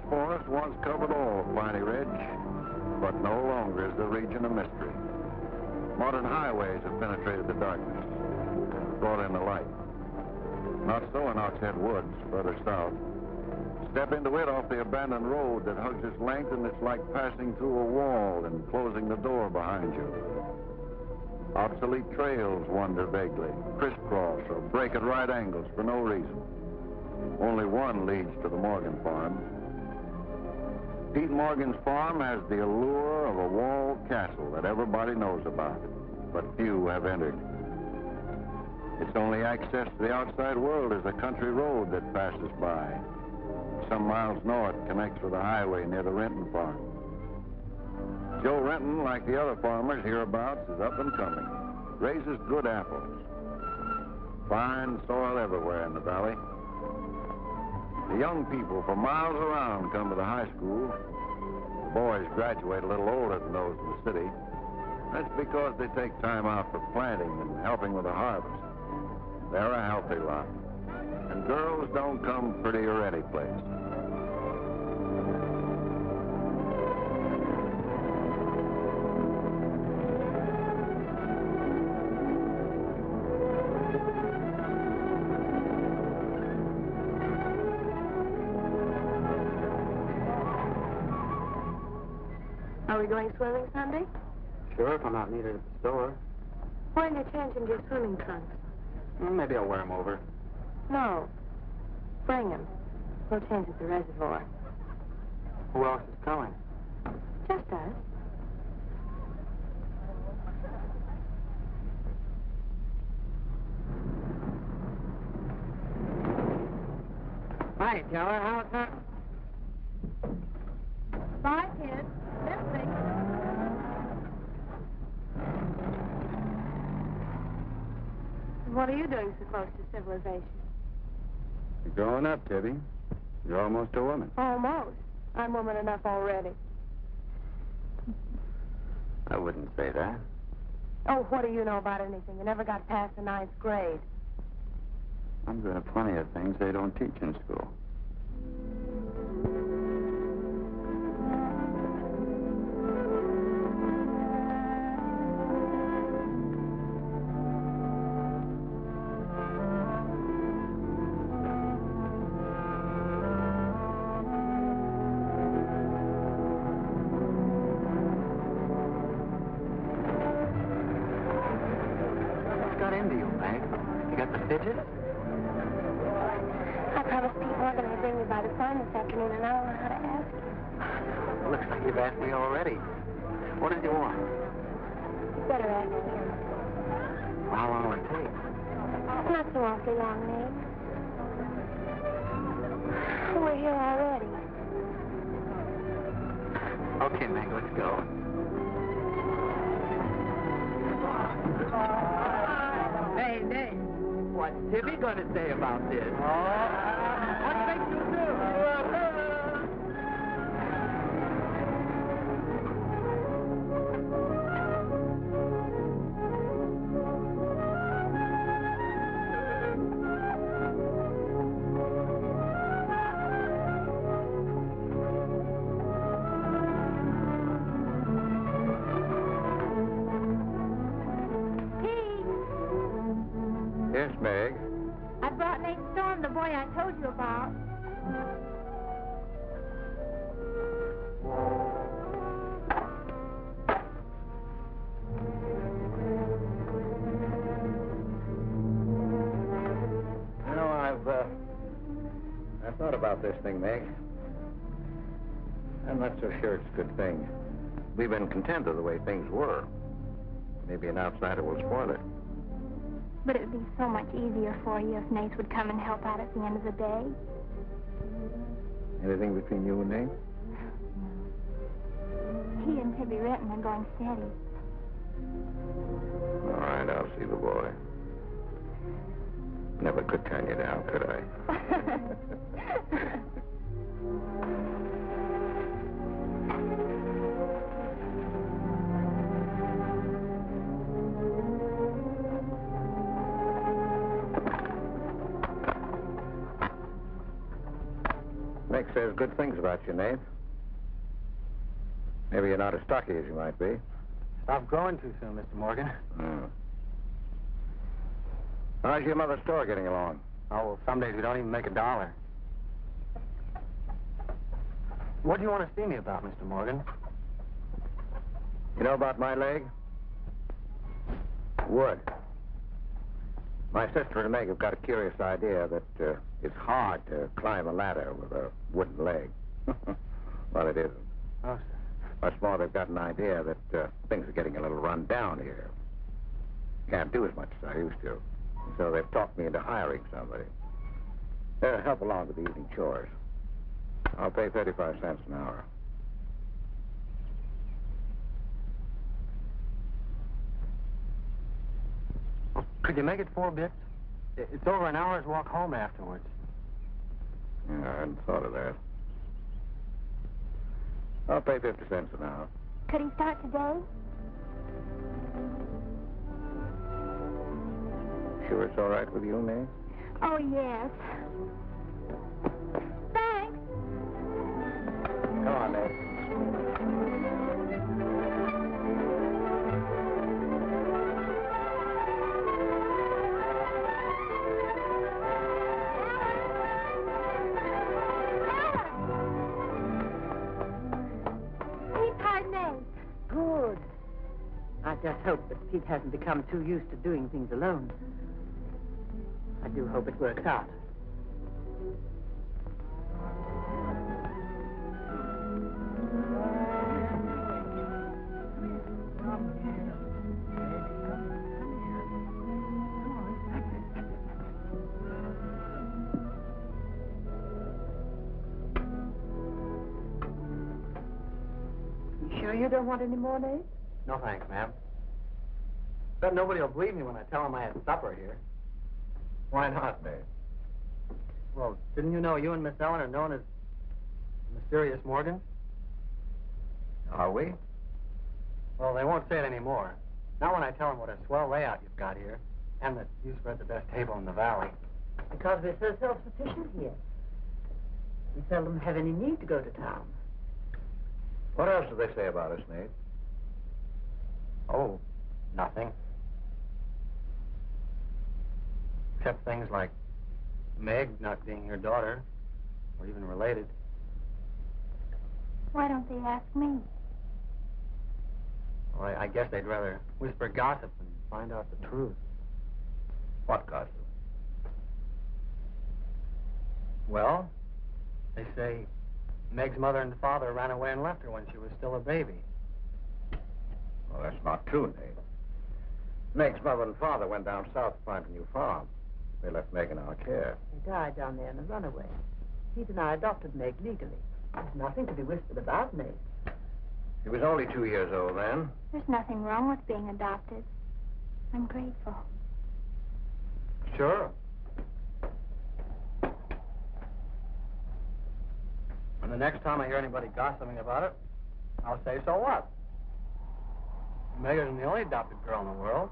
forest once covered all of Piney Ridge, but no longer is the region a mystery. Modern highways have penetrated the darkness and brought in the light. Not so in Oxhead Woods, further south. Step into it off the abandoned road that hugs its length, and it's like passing through a wall and closing the door behind you. Obsolete trails wander vaguely, crisscross or break at right angles for no reason. Only one leads to the Morgan farm. Pete Morgan's farm has the allure of a walled castle that everybody knows about, but few have entered. Its only access to the outside world is a country road that passes by. Some miles north connects with a highway near the Renton farm. Joe Renton, like the other farmers hereabouts, is up and coming. Raises good apples. Fine soil everywhere in the valley. The young people from miles around come to the high school. The boys graduate a little older than those in the city. That's because they take time out for planting and helping with the harvest. They're a healthy lot. And girls don't come pretty or any place. Are we going swimming Sunday? Sure, if I'm not needed at the store. Why aren't you changing your swimming trunks? Well, maybe I'll wear them over. No. Bring them. We'll change at the reservoir. Who else is coming? Just us. Hi, Teller. How's that? Bye, kids. Listening. What are you doing so close to civilization? You're growing up, Tibby. You're almost a woman. Almost. I'm woman enough already. I wouldn't say that. Oh, what do you know about anything? You never got past the 9th grade. I'm good at plenty of things they don't teach in school. Okay, Meg, let's go. Hey, Nate, what's Tibby going to say about this? What makes you do? This thing, Meg. I'm not so sure it's a good thing. We've been content with the way things were. Maybe an outsider will spoil it. But it would be so much easier for you if Nate would come and help out at the end of the day. Anything between you and Nate? He and Tibby Renton are going steady. All right, I'll see the boy. Never could turn you down, could I? Nick says heard good things about you, Nate. Maybe you're not as stocky as you might be. Stop growing too soon, Mr. Morgan. How's your mother's store getting along? Oh, well, some days we don't even make $1. What do you want to see me about, Mr. Morgan? You know about my leg? Wood. My sister and Meg have got a curious idea that it's hard to climb a ladder with a wooden leg. Well, it isn't. Oh, sir. Much more, they've got an idea that things are getting a little run down here. Can't do as much as I used to. So they've talked me into hiring somebody. Help along with the evening chores. I'll pay 35 cents an hour. Could you make it 4 bits? It's over an hour's walk home afterwards. Yeah, I hadn't thought of that. I'll pay 50 cents an hour. Could he start today? Sure it's all right with you, May? Oh, yes. Thanks. Come on, Nate. Good. I just hope that Pete hasn't become too used to doing things alone. I do hope it works out. You sure you don't want any more, Nate? No thanks, ma'am. Bet nobody will believe me when I tell them I had supper here. Why not, Nate? Well, didn't you know you and Miss Ellen are known as the Mysterious Morgan? Are we? Well, they won't say it anymore. Not when I tell them what a swell layout you've got here, and that you spread the best table in the valley. Because we're so self-sufficient here. We seldom have any need to go to town. What else do they say about us, Nate? Oh, nothing. Except things like Meg not being your daughter, or even related. Why don't they ask me? Well, I guess they'd rather whisper gossip than find out the truth. What gossip? Well, they say Meg's mother and father ran away and left her when she was still a baby. Well, that's not true, Nate. Meg's mother and father went down south to find a new farm. They left Meg in our care. He died down there in a runaway. Pete and I adopted Meg legally. There's nothing to be whispered about, Nate. He was only 2 years old then. There's nothing wrong with being adopted. I'm grateful. Sure. And the next time I hear anybody gossiping about it, I'll say, so what? Meg isn't the only adopted girl in the world.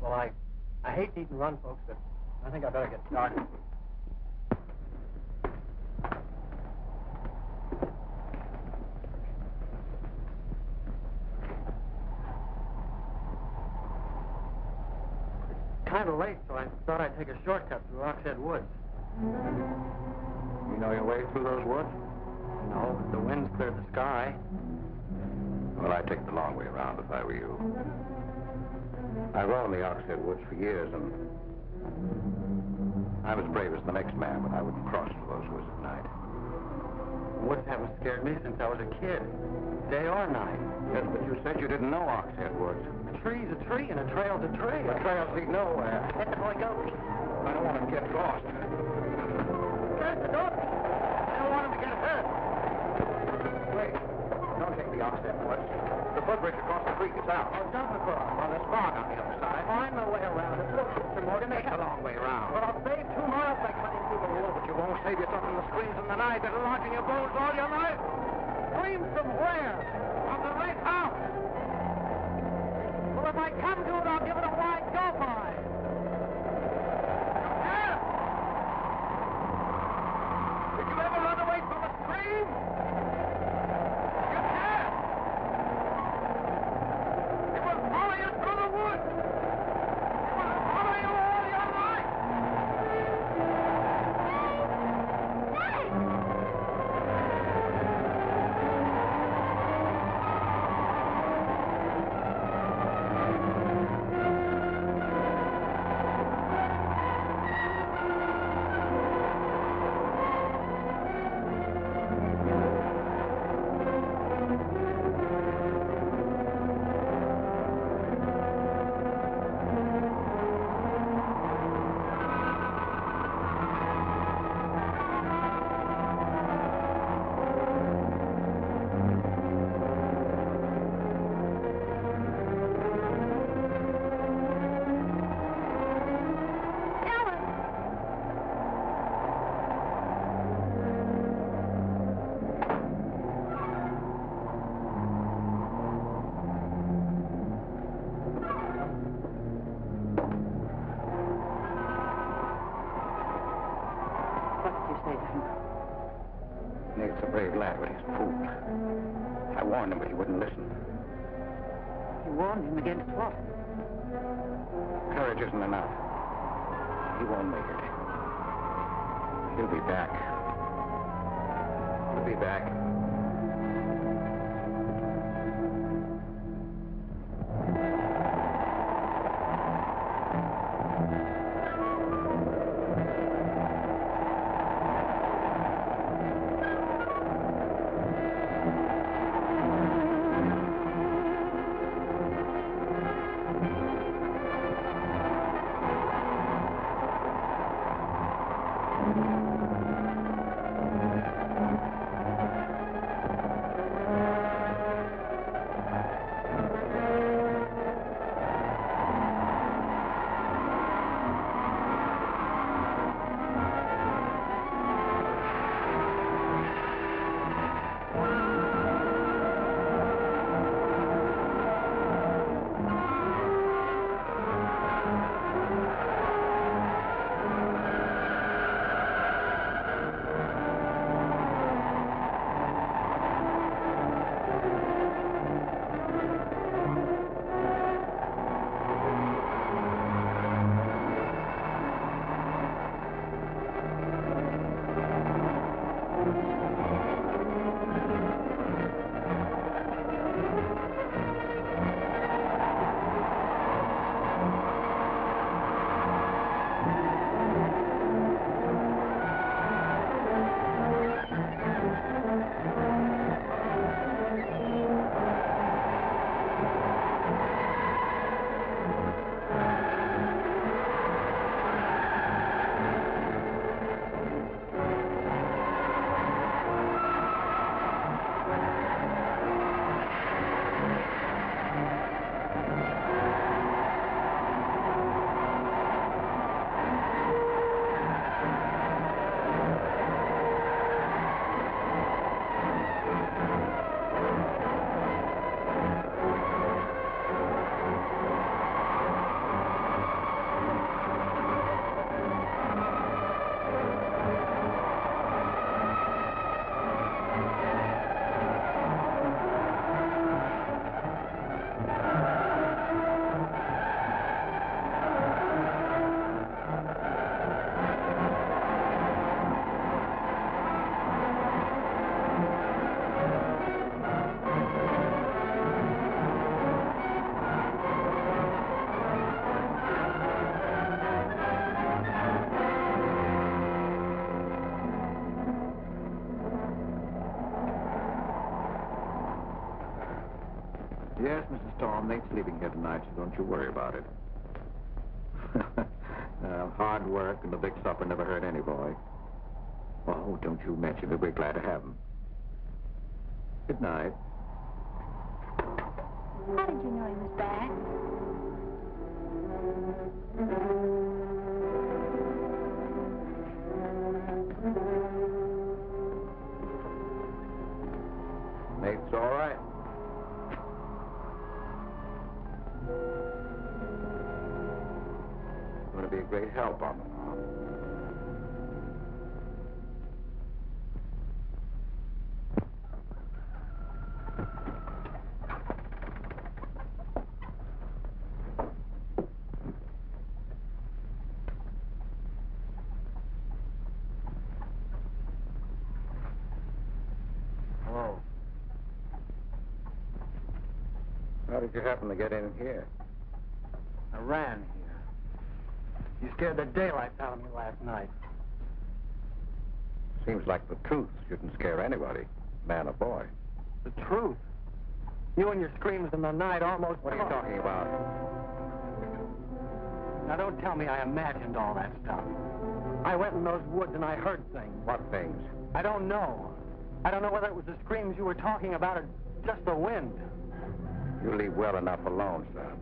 Well, I hate to eat and run, folks, but I think I better get started. Kind of late, so I thought I'd take a shortcut through Oxhead Woods. You know your way through those woods? No, but the wind's cleared the sky. Well, I'd take the long way around if I were you. I roamed the Oxhead Woods for years, and I was brave as the next man, but I wouldn't cross through those woods at night. Woods haven't scared me since I was a kid, day or night. Yes, but you said you didn't know Oxhead Woods. A tree's a tree, and a trail's a trail. The trails lead nowhere. Let the boy go, Pete. I don't want him to get lost. There's the door. I don't want him to get hurt. Wait. Don't take the Oxhead Woods. The footbridge across the creek is out. Oh, jump across. Well, there's fog on the other side. Find my way around it. Look, Mr. Morgan, Take a long way around. Well, I'll save 2 miles by cutting through the wood. But you won't save yourself from the screams in the night that'll lodge in your bones all your life. Scream from where? From the right house. Well, if I come to it, I'll give it a wide go by. Did you ever run away from a stream? You can't. It will follow you through the woods. It will follow you all your life. What did you say to him? Nate's a brave lad, but he's a fool. I warned him, but he wouldn't listen. You warned him against what? Courage isn't enough. He won't make it. He'll be back. He'll be back. Yes, Mrs. Storm, Nate's leaving here tonight, so don't you worry about it. Hard work and the big supper never hurt any boy. Oh, don't you mention it. We're glad to have him. Good night. How did you know he was back? Nate's all right. going to be a great help on the farm. Hello. How did you happen to get in here? I ran here. You scared the daylights out of me last night. Seems like the truth shouldn't scare anybody, man or boy. The truth. You and your screams in the night almost... What are you talking about? Now, don't tell me I imagined all that stuff. I went in those woods and I heard things. What things? I don't know. I don't know whether it was the screams you were talking about or just the wind. You leave well enough alone, son.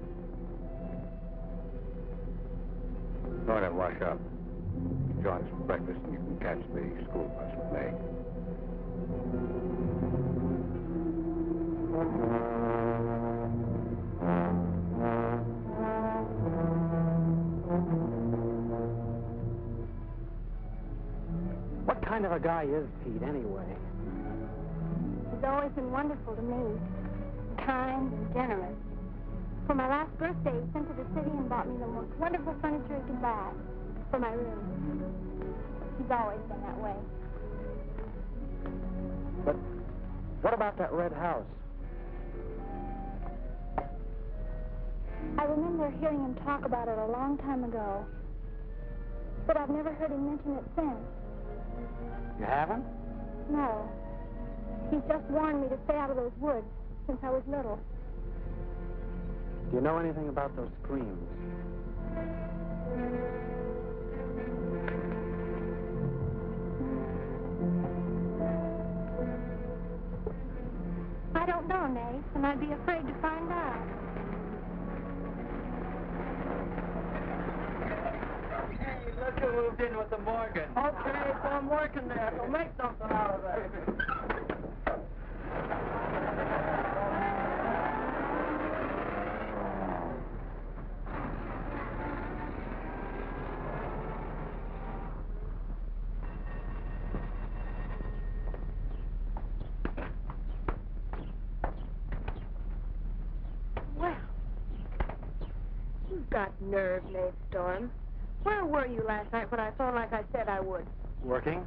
Go in and wash up. Join us for breakfast and you can catch the school bus with me. What kind of a guy is Pete, anyway? He's always been wonderful to me. Kind and generous. For my last birthday, he sent to the city and bought me the most wonderful furniture he could buy for my room. He's always been that way. But what about that red house? I remember hearing him talk about it a long time ago. But I've never heard him mention it since. You haven't? No. He's just warned me to stay out of those woods since I was little. Do you know anything about those screams? I don't know, Nate, and I'd be afraid to find out. Hey, look who moved in with the Morgan. Okay, so I'm working there, so make something out of it. Well, you've got nerve, Nate Storm. Where were you last night when I saw like I said I would? Working?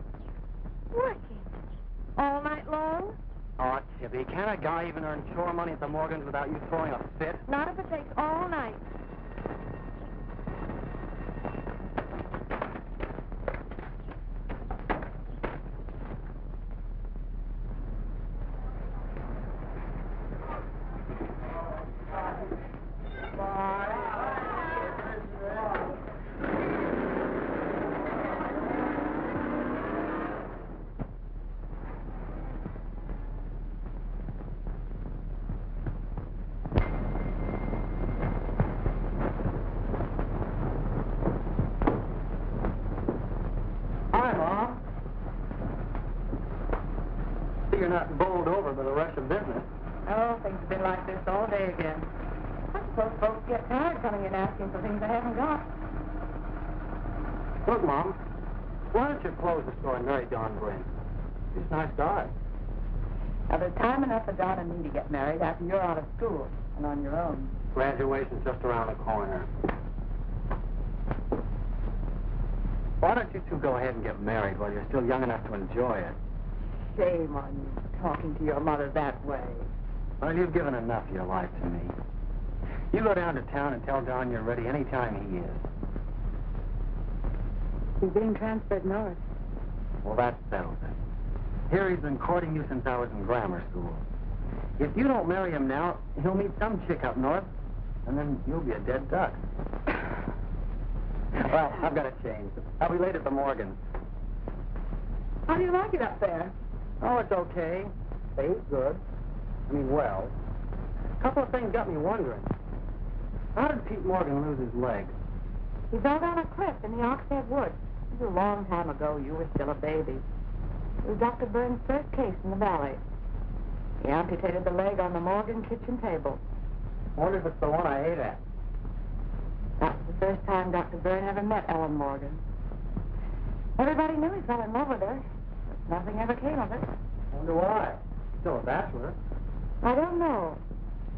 Working. All night long? Oh, Tibby, can't a guy even earn chore money at the Morgans without you throwing a fit? Not if it takes all night. Hi, Mom. See, you're not bowled over by the rush of business. Oh, things have been like this all day again. I suppose folks get tired coming in asking for things they haven't got. Look, Mom, why don't you close the store and marry Don Bryn? He's a nice guy. Now, there's time enough for Don and me to get married after you're out of school and on your own. Graduation's just around the corner. Why don't you two go ahead and get married while you're still young enough to enjoy it? Shame on you, talking to your mother that way. Well, you've given enough of your life to me. You go down to town and tell Don you're ready any time he is. He's being transferred north. Well, that settles it. Here he's been courting you since I was in grammar school. If you don't marry him now, he'll meet some chick up north, and then you'll be a dead duck. Well, I've got to change. I'll be late at the Morgan. How do you like it up there? Oh, it's okay. Pays good. I mean, well. A couple of things got me wondering. How did Pete Morgan lose his leg? He fell down a cliff in the Oxhead Woods. It was a long time ago. You were still a baby. It was Dr. Burns' first case in the valley. He amputated the leg on the Morgan kitchen table. I wonder if it's the one I ate at. That was the first time Dr. Byrne ever met Ellen Morgan. Everybody knew he fell in love with her, but nothing ever came of it. Wonder why. Still a bachelor. I don't know.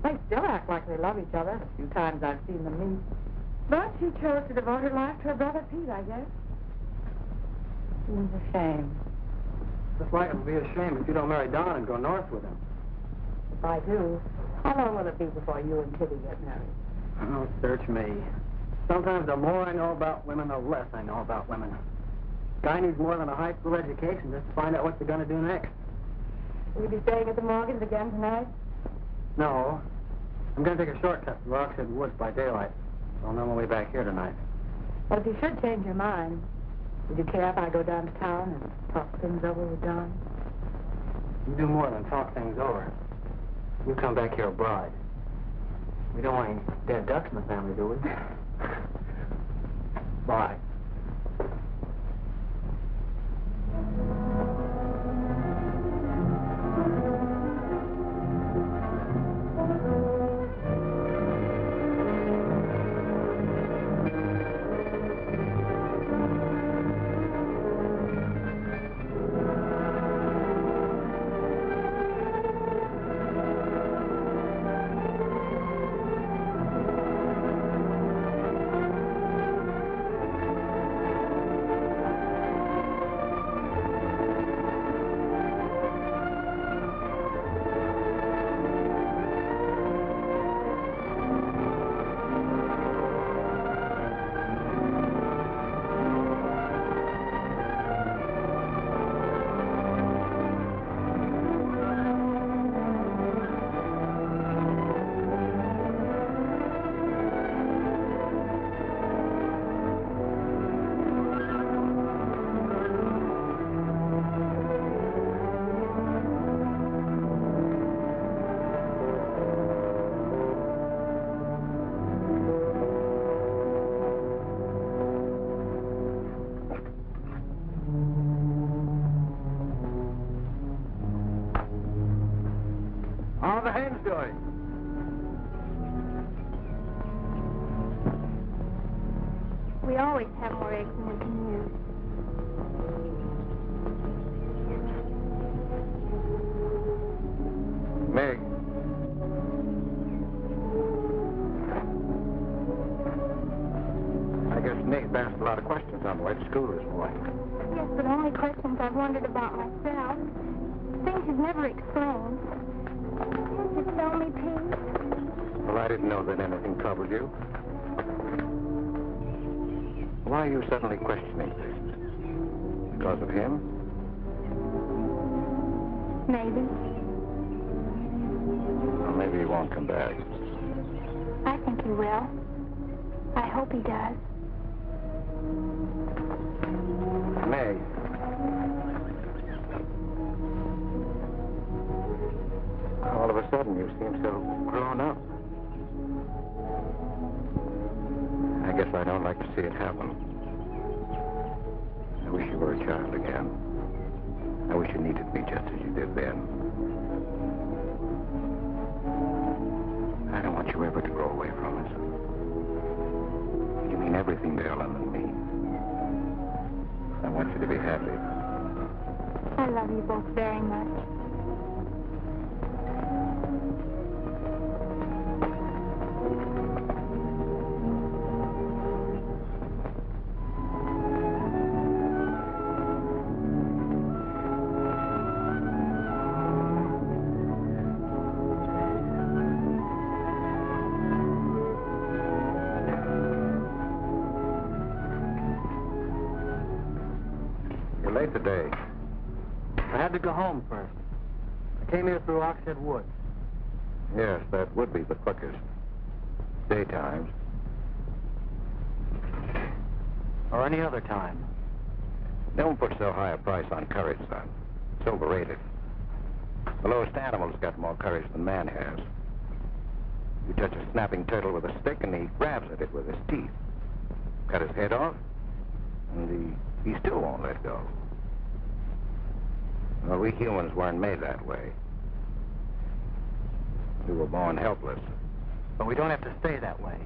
They still act like they love each other, the few times I've seen them meet. But she chose to devote her life to her brother Pete, I guess. Seems a shame. Just like it would be a shame if you don't marry Don and go north with him. If I do, how long will it be before you and Kitty get married? Oh, search me. Sometimes the more I know about women, the less I know about women. Guy needs more than a high school education just to find out what they're going to do next. Will you be staying at the Morgans again tonight? No. I'm going to take a shortcut to Rockstead Woods by daylight. So I'll know my way back here tonight. Well, if you should change your mind, would you care if I go down to town and talk things over with Don? You do more than talk things over. You come back here a bride. We don't want any dead ducks in the family, do we? Bye. How are the hens doing? We always have more eggs than we can use. Meg. I guess Nick asked a lot of questions on the way to school this morning. Yes, but only questions I've wondered about myself. Things he's never explained. Can't you tell me, Pete? Well, I didn't know that anything troubled you. Why are you suddenly questioning this? Because of him? Maybe. Or maybe he won't come back. I think he will. I hope he does. Meg. All of a sudden, you seem so grown up. I guess I don't like to see it happen. I wish you were a child again. I wish you needed me just as you did then. I don't want you ever to grow away from us. You mean everything to Ellen and me. I want you to be happy. I love you both very much. You're late today. I had to go home first. I came here through Oxhead Woods. Yes, that would be the quickest. Daytimes. Or any other time. Don't put so high a price on courage, son. It's overrated. The lowest animal's got more courage than man has. You touch a snapping turtle with a stick and he grabs at it with his teeth. Cut his head off, and he still won't let go. Well, we humans weren't made that way. We were born helpless. But we don't have to stay that way.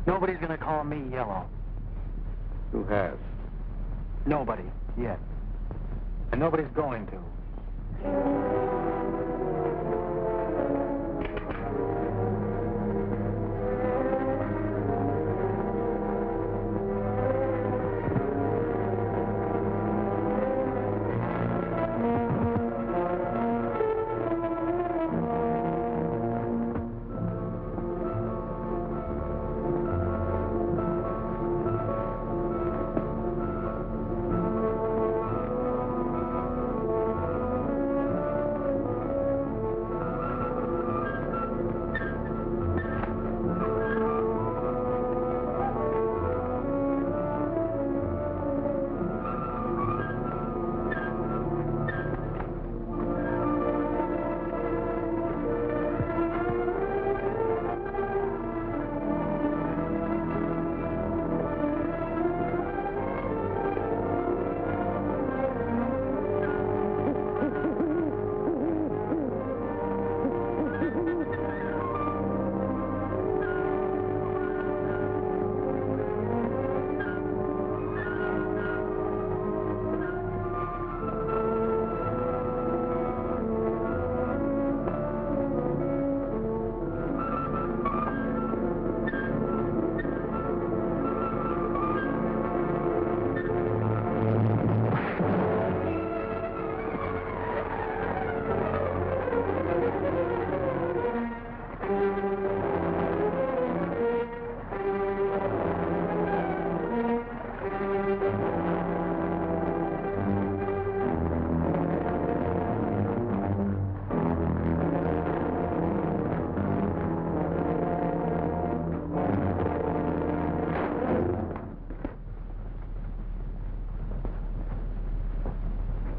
Nobody's gonna call me yellow. Who has? Nobody, yet. And nobody's going to.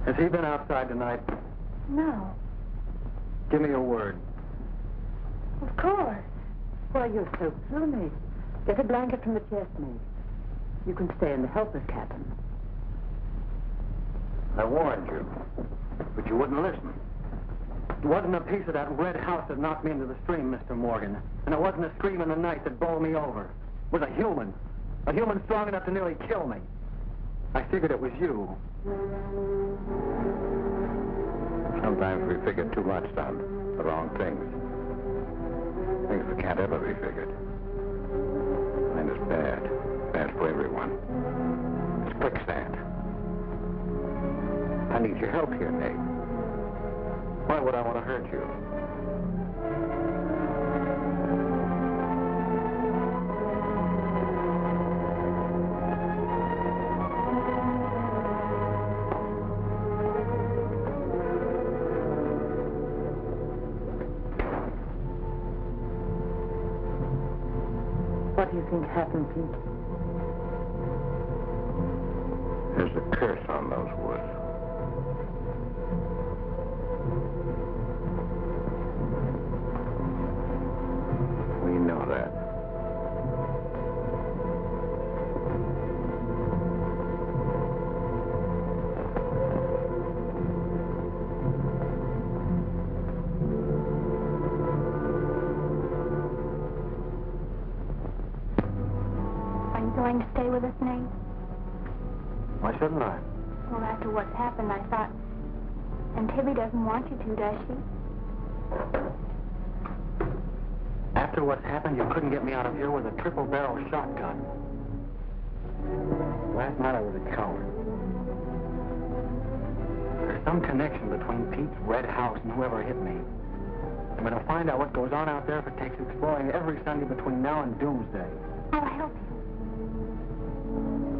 Has he been outside tonight? No. Give me your word. Of course. Why, you're so plummy. Get a blanket from the chest, mate. You can stay in the helper's cabin. I warned you, but you wouldn't listen. It wasn't a piece of that red house that knocked me into the stream, Mr. Morgan. And it wasn't a scream in the night that bowled me over. It was a human strong enough to nearly kill me. I figured it was you. Sometimes we figure too much, son. The wrong things. Things that can't ever be figured. Mine is bad. Bad for everyone. It's quicksand. I need your help here, Nate. Why would I want to hurt you? What do you think happened, Pete? There's a curse on those woods. We know that. Are you going to stay with us, Nate? Why shouldn't I? Well, after what's happened, I thought... And Tibby doesn't want you to, does she? After what's happened, you couldn't get me out of here with a triple-barrel shotgun. Last night I was a coward. There's some connection between Pete's red house and whoever hit me. I'm going to find out what goes on out there if it takes exploring every Sunday between now and doomsday. I'll help you.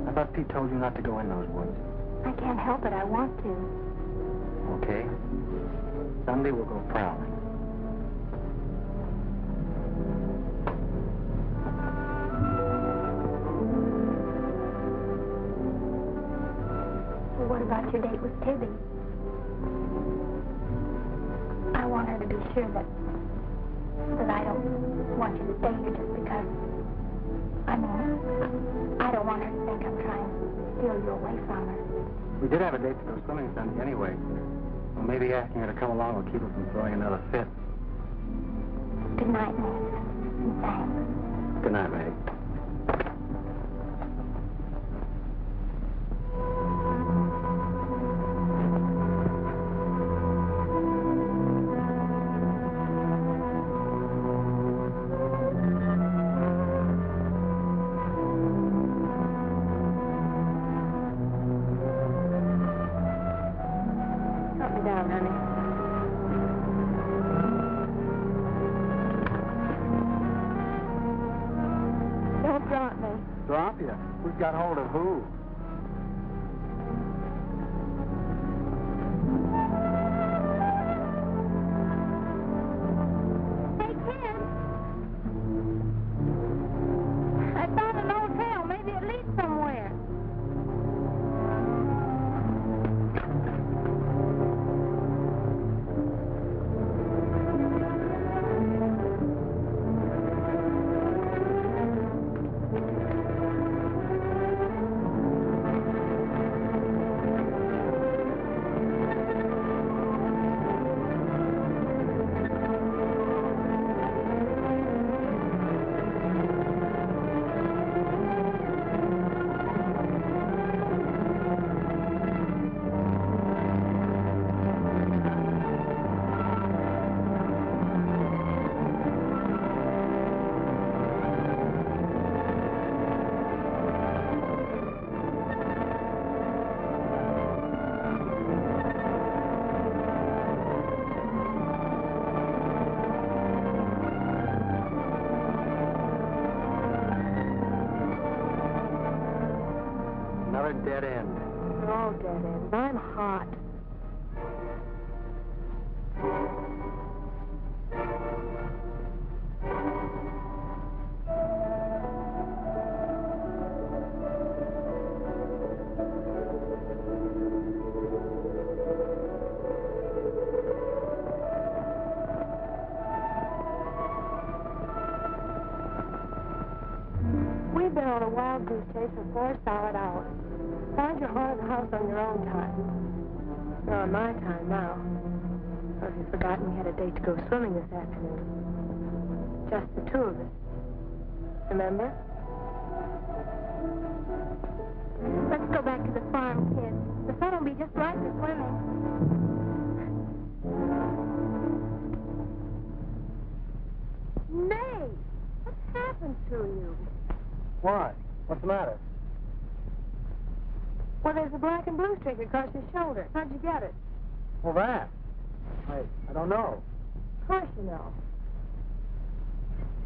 I thought Pete told you not to go in those woods. I can't help it. I want to. Okay. Sunday we'll go prowling. Well, what about your date with Tibby? I want her to be sure that I don't want you to stay here just because... I don't want her to think I'm trying to steal you away from her. We did have a date to go swimming Sunday anyway. Well, maybe asking her to come along will keep her from throwing another fit. Good night, Nate. And thanks. Good night, Maggie. honey. Don't drop me. Drop you? Who's got hold of who? Hey, kid. I found an old trail. Maybe it leads somewhere. Another dead end. They're all dead ends. I'm hot. We've been on a wild goose chase for 4 solid hours. Find your haunted house on your own time. You're on my time now. Or if you've forgotten, we had a date to go swimming this afternoon. Just the two of us. Remember? Let's go back to the farm, kid. The sun will be just right for swimming. May! What's happened to you? Why? What's the matter? Well, there's a black and blue streak across your shoulder. How'd you get it? Well, that. I don't know. Of course you know.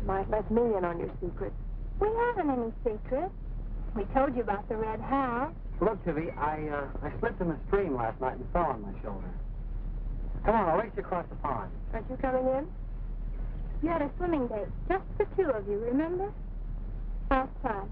You might let me in on your secret. We haven't any secrets. We told you about the red house. Look, Tivy, I slipped in the stream last night and fell on my shoulder. Come on, I'll race you across the pond. Aren't you coming in? You had a swimming date, just the two of you, remember? Outside.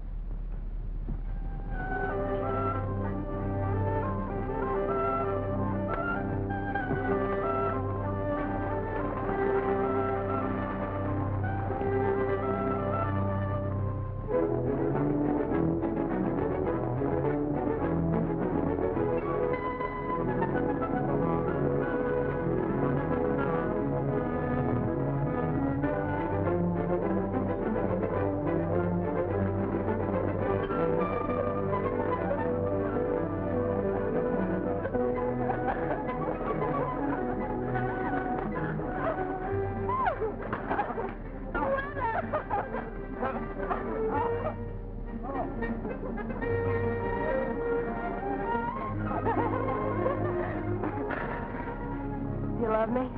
You love me?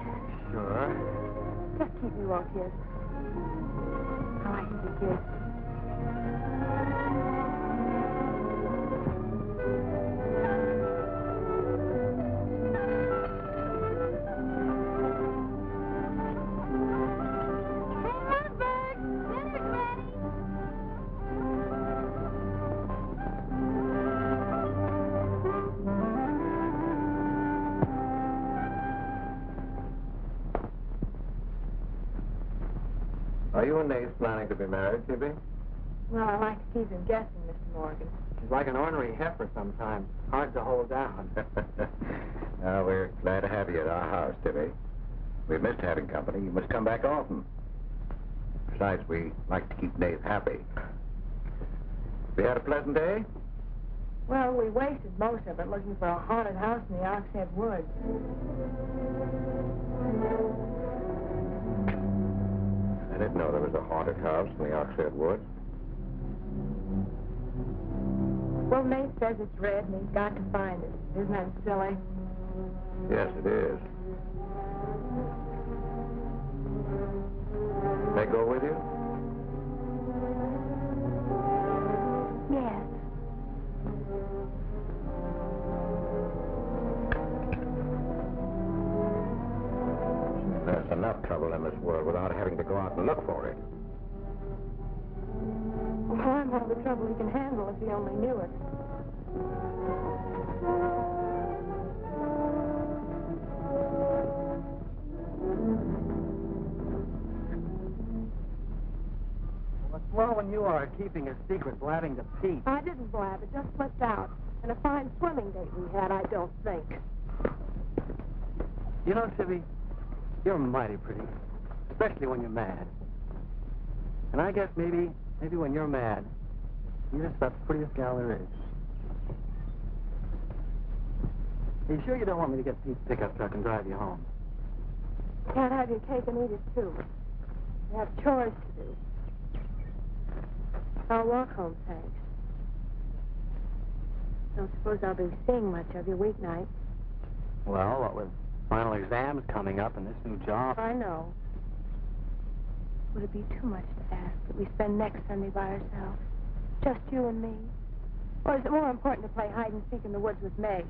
Sure. Just keep me one kiss. I like to be kissed. Hey, Mudbird! Dinner's ready! Are you and Nace planning to be married, Tibby? Well, I like to keep him guessing, Mr. Morgan. She's like an ornery heifer sometimes. Hard to hold down. We're glad to have you at our house, Tibby. We've missed having company. You must come back often. Besides, we like to keep Nace happy. We had a pleasant day? Well, we wasted most of it looking for a haunted house in the Oxhead Woods. I didn't know there was a haunted house in the Oxhead Woods. Well, Nate says it's red and he's got to find it. Isn't that silly? Yes, it is. They go with you? Yes. There's enough trouble in this world without having to go out and look for it. Well, I'm all the trouble he can handle if he only knew it. What's more when you are keeping a secret, blabbing to Pete. I didn't blab. It just slipped out. And a fine swimming date we had, I don't think. You know, Sibby, you're mighty pretty, especially when you're mad. And I guess maybe when you're mad, you're just the prettiest gal there is. Are you sure you don't want me to get Pete's pickup truck and drive you home? Can't have your cake and eat it, too. We have chores to do. I'll walk home, thanks. Don't suppose I'll be seeing much of you weeknight. Well, what with final exams coming up and this new job. I know. Would it be too much to ask that we spend next Sunday by ourselves? Just you and me? Or is it more important to play hide and seek in the woods with Meg?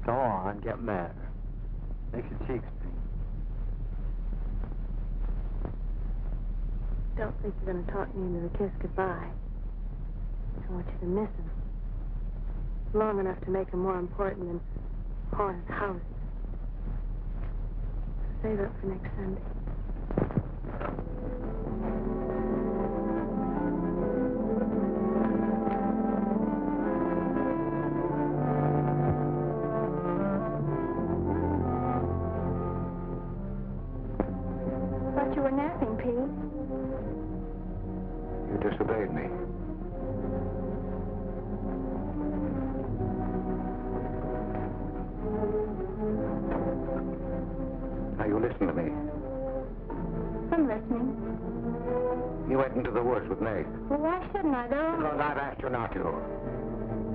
Go on, get mad. Makes your cheeks pink. Don't think you're going to talk me into the kiss goodbye. I want you to miss him. Long enough to make him more important than haunted houses. Save it for next Sunday. Thought you were napping, Pete. You disobeyed me. Now, you listen to me. I'm listening. You went into the woods with Nate. Well, why shouldn't I, though? Because I've asked you not to.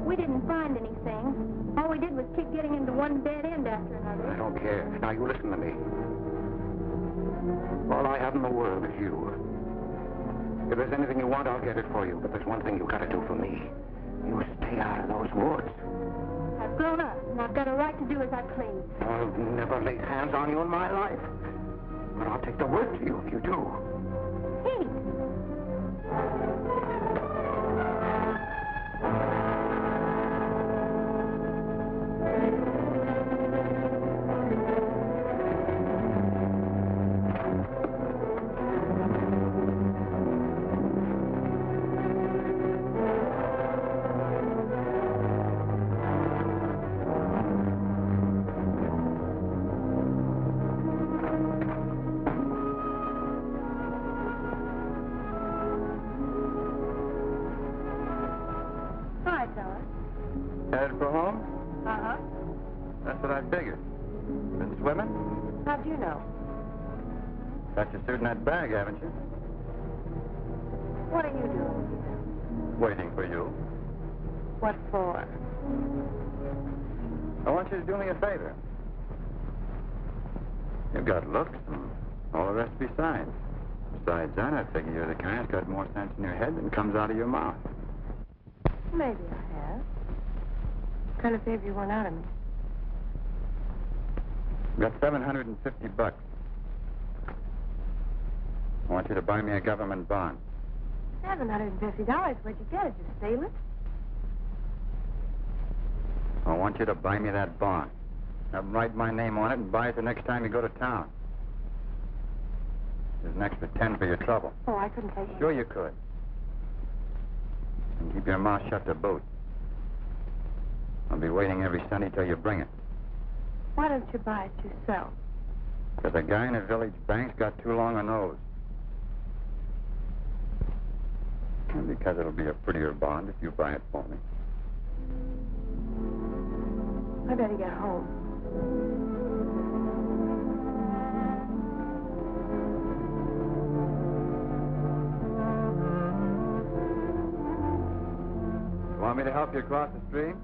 We didn't find anything. All we did was keep getting into one dead end after I another. don't care. Now, you listen to me. All I have in the world is you. If there's anything you want, I'll get it for you. But there's one thing you gotta do for me. You stay out of those woods. I've grown up, and I've got a right to do as I please. I've never laid hands on you in my life. But I'll take the word to you if you do. Pete! Hi, fella. Headed for home? Uh-huh. That's what I figured. Been swimming? How'd you know? Got your suit in that bag, haven't you? What are you doing here? Waiting for you. What for? I want you to do me a favor. You've got looks and all the rest besides. Besides that, I figure you're the kind that's got more sense in your head than comes out of your mouth. Maybe I have. What kind of favor you want out of me? I've got $750. I want you to buy me a government bond. $750? Where'd you get it? Did you steal it? I want you to buy me that bond. Now, write my name on it and buy it the next time you go to town. There's an extra 10 for your trouble. Oh, I couldn't take it. Sure you could. And keep your mouth shut to boot. I'll be waiting every Sunday till you bring it. Why don't you buy it yourself? Because a guy in a village bank's got too long a nose. And because it'll be a prettier bond if you buy it for me. I better get home. You want me to help you across the stream?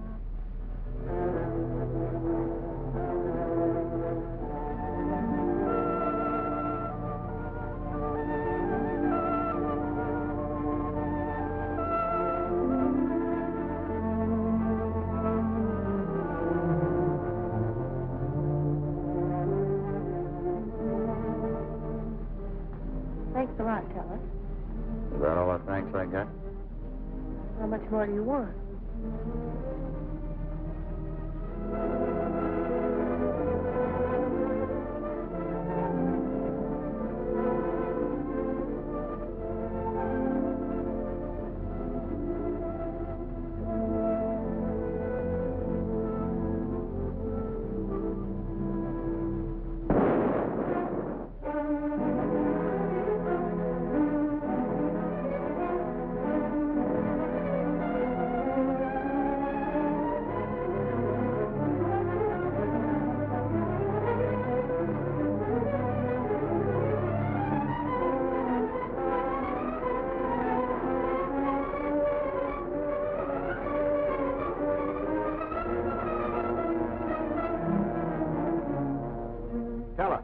much more do you want? Tell her.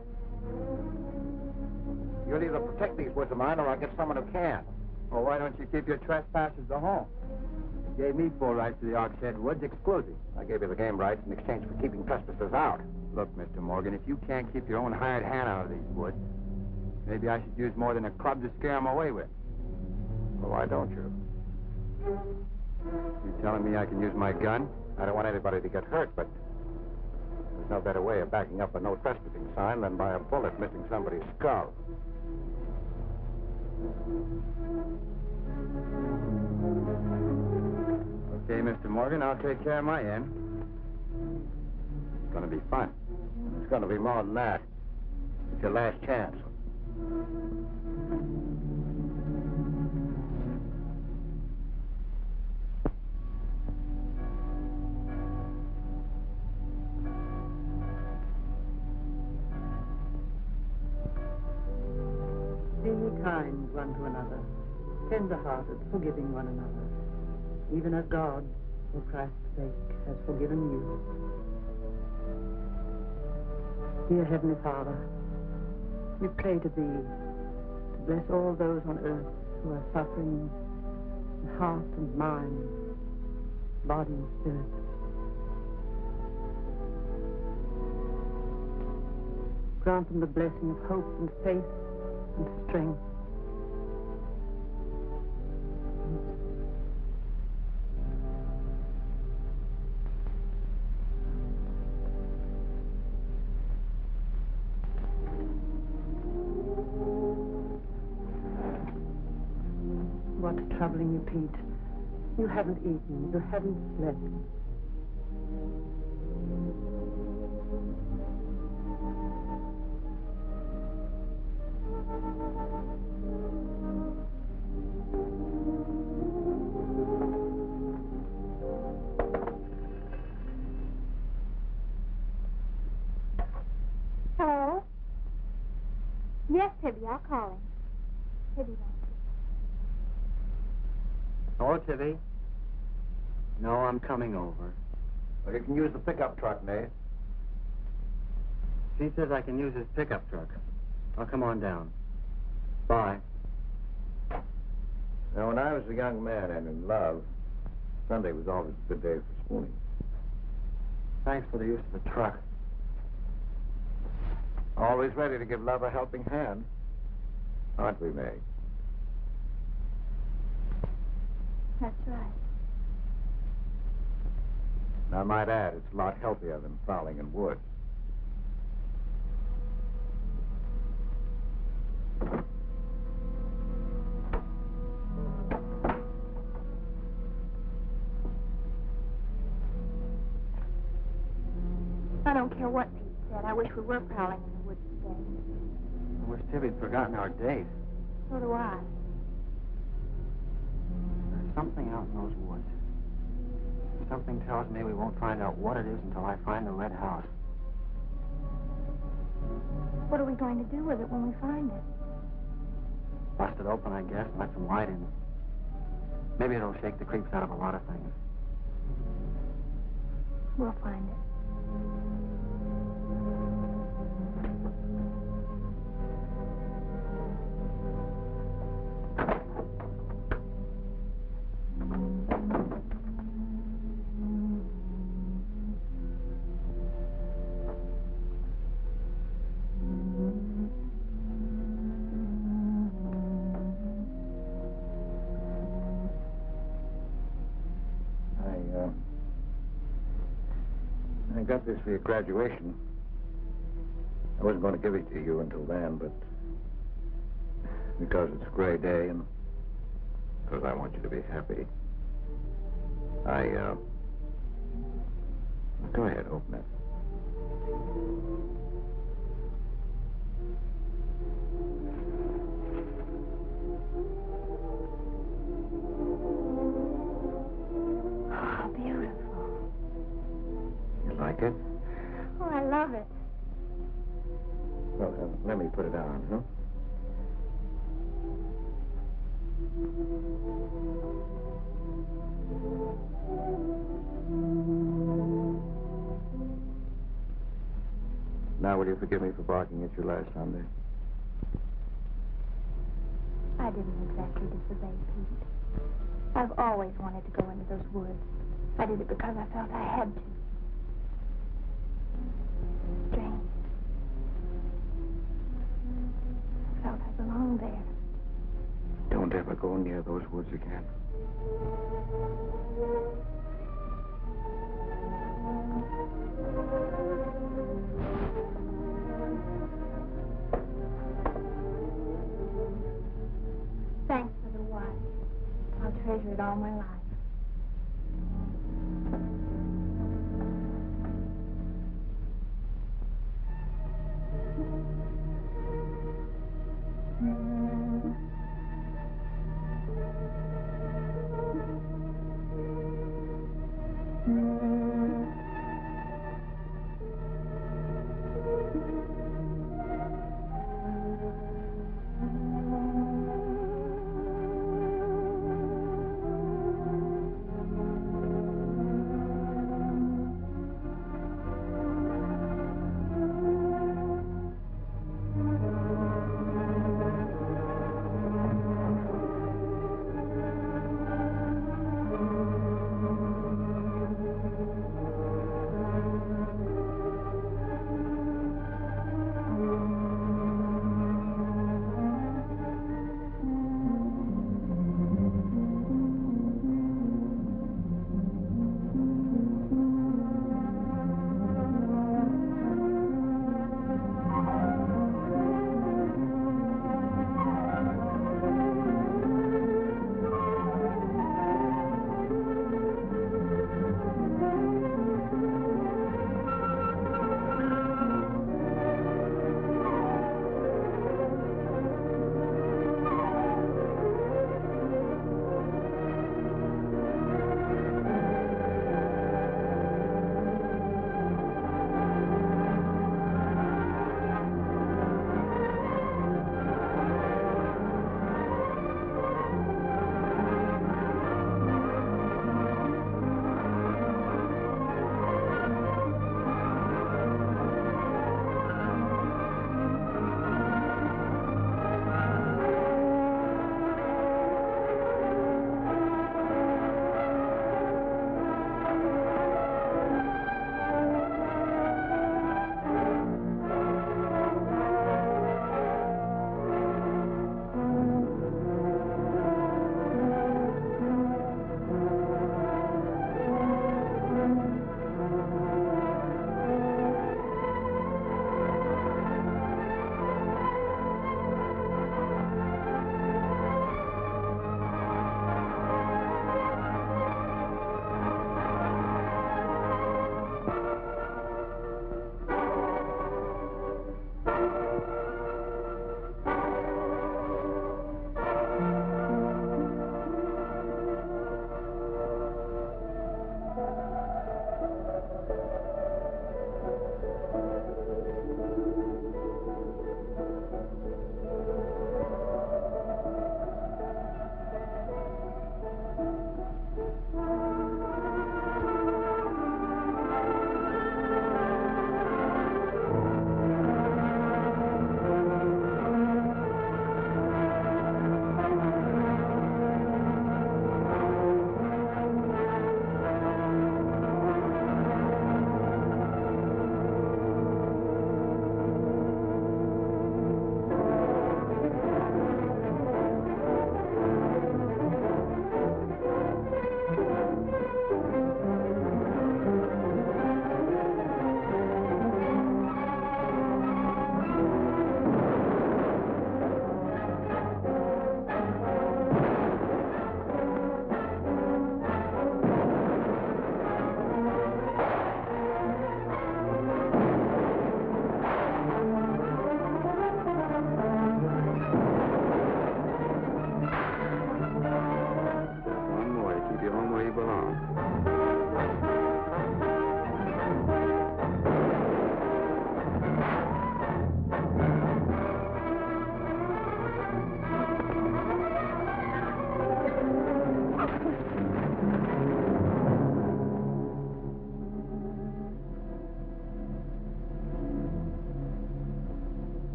You'll either protect these woods of mine or I'll get someone who can. Well, why don't you keep your trespassers to home? You gave me full rights to the Oxhead Woods exclusive. I gave you the game rights in exchange for keeping trespassers out. Look, Mr. Morgan, if you can't keep your own hired hand out of these woods, maybe I should use more than a club to scare them away with. Well, why don't you? You telling me I can use my gun? I don't want anybody to get hurt, but there's no better way of backing up a no trespassing sign than by a bullet missing somebody's skull. Okay, Mr. Morgan, I'll take care of my end. It's gonna be fun. It's going to be more than that. It's your last chance. Be ye kind one to another, tender-hearted, forgiving one another, even as God, for Christ's sake, has forgiven you. Dear Heavenly Father, we pray to Thee to bless all those on earth who are suffering in heart and mind, body and spirit. Grant them the blessing of hope and faith and strength. What's troubling you, Pete? You haven't eaten. You haven't slept. Hello? Yes, Tibby, I'll call him. Tibby won't. Oh, Tibby? No, I'm coming over. Well, you can use the pickup truck, Nate. He says I can use his pickup truck. I'll come on down. Bye. Now, when I was a young man and in love, Sunday was always a good day for spooning. Thanks for the use of the truck. Always ready to give love a helping hand. Aren't we, May? That's right. And I might add, it's a lot healthier than prowling in woods. I don't care what Pete said. I wish we were prowling in the woods today. I wish Tibby'd forgotten our date. So do I. There's something out in those woods. Something tells me we won't find out what it is until I find the red house. What are we going to do with it when we find it? Bust it open, I guess, and let some light in. Maybe it'll shake the creeps out of a lot of things. We'll find it. I got this for your graduation. I wasn't going to give it to you until then, but because it's a gray day and because I want you to be happy, go ahead, open it. Oh, beautiful. You like it? Oh, I love it. Well, let me put it on, huh? Now, will you forgive me for barking at you last Sunday? I didn't exactly disobey, Pete. I've always wanted to go into those woods. I did it because I felt I had to. Strange. I felt I belonged there. Don't ever go near those woods again. Thanks for the watch. I'll treasure it all my life.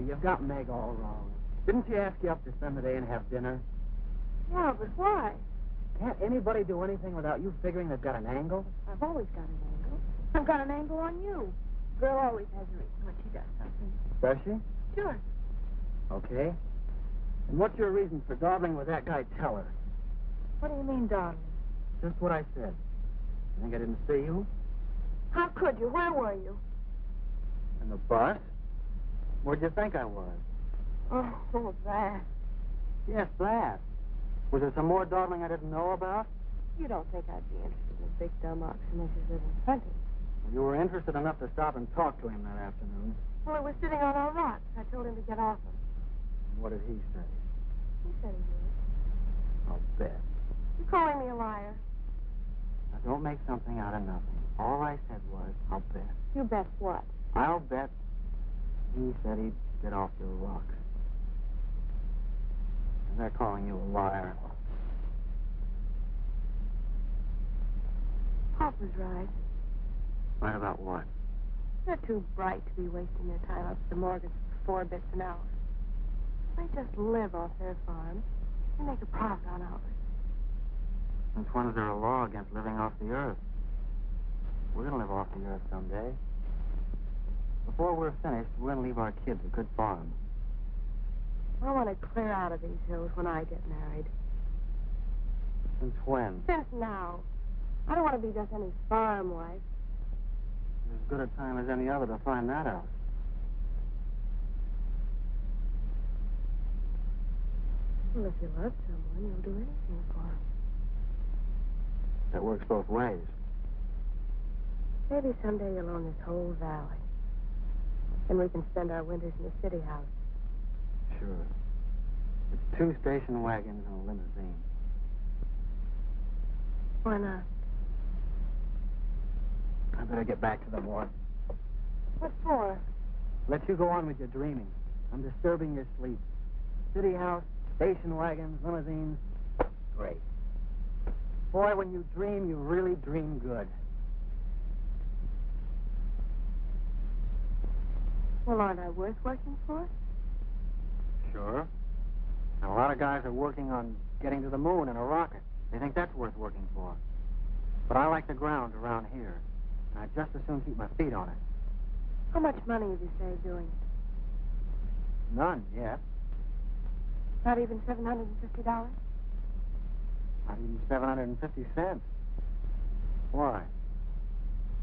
You've got Meg all wrong. Didn't she ask you up to spend the day and have dinner? Yeah, but why? Can't anybody do anything without you figuring they've got an angle? I've always got an angle. I've got an angle on you. Girl always has a reason when she does something. Does she? Sure. Okay. And what's your reason for dawdling with that guy Teller? What do you mean, darling? Just what I said. You think I didn't see you? How could you? Where were you? In the bus? Where'd you think I was? Oh, that. Yes, that. Was there some more dawdling I didn't know about? You don't think I'd be interested in a big dumb ox and inches living plenty? Well, you were interested enough to stop and talk to him that afternoon. Well, it was sitting on our rocks. I told him to get off them. And what did he say? He said he would. I'll bet. You calling me a liar? Now, don't make something out of nothing. All I said was, I'll bet. You bet what? I'll bet he said he'd get off your rocks. And they're calling you a liar. Papa's right. Right about what? They're too bright to be wasting their time up at the Morgans for 4 bits an hour. They just live off their farm. They make a profit on ours. Since when is there a law against living off the earth? We're going to live off the earth someday. Before we're finished, we're going to leave our kids a good farm. I want to clear out of these hills when I get married. Since when? Since now. I don't want to be just any farm wife. As good a time as any other to find that out. Well, if you love someone, you'll do anything for them. That works both ways. Maybe someday you'll own this whole valley. And we can spend our winters in the city house. Sure. It's 2 station wagons and a limousine. Why not? I better get back to the morgue. What for? Let you go on with your dreaming. I'm disturbing your sleep. City house, station wagons, limousines. Great. Boy, when you dream, you really dream good. Well, aren't I worth working for? Sure. Now, a lot of guys are working on getting to the moon in a rocket. They think that's worth working for. But I like the ground around here. And I'd just as soon keep my feet on it. How much money have you saved doing it? None yet. Not even $750? Not even 750 cents. Why?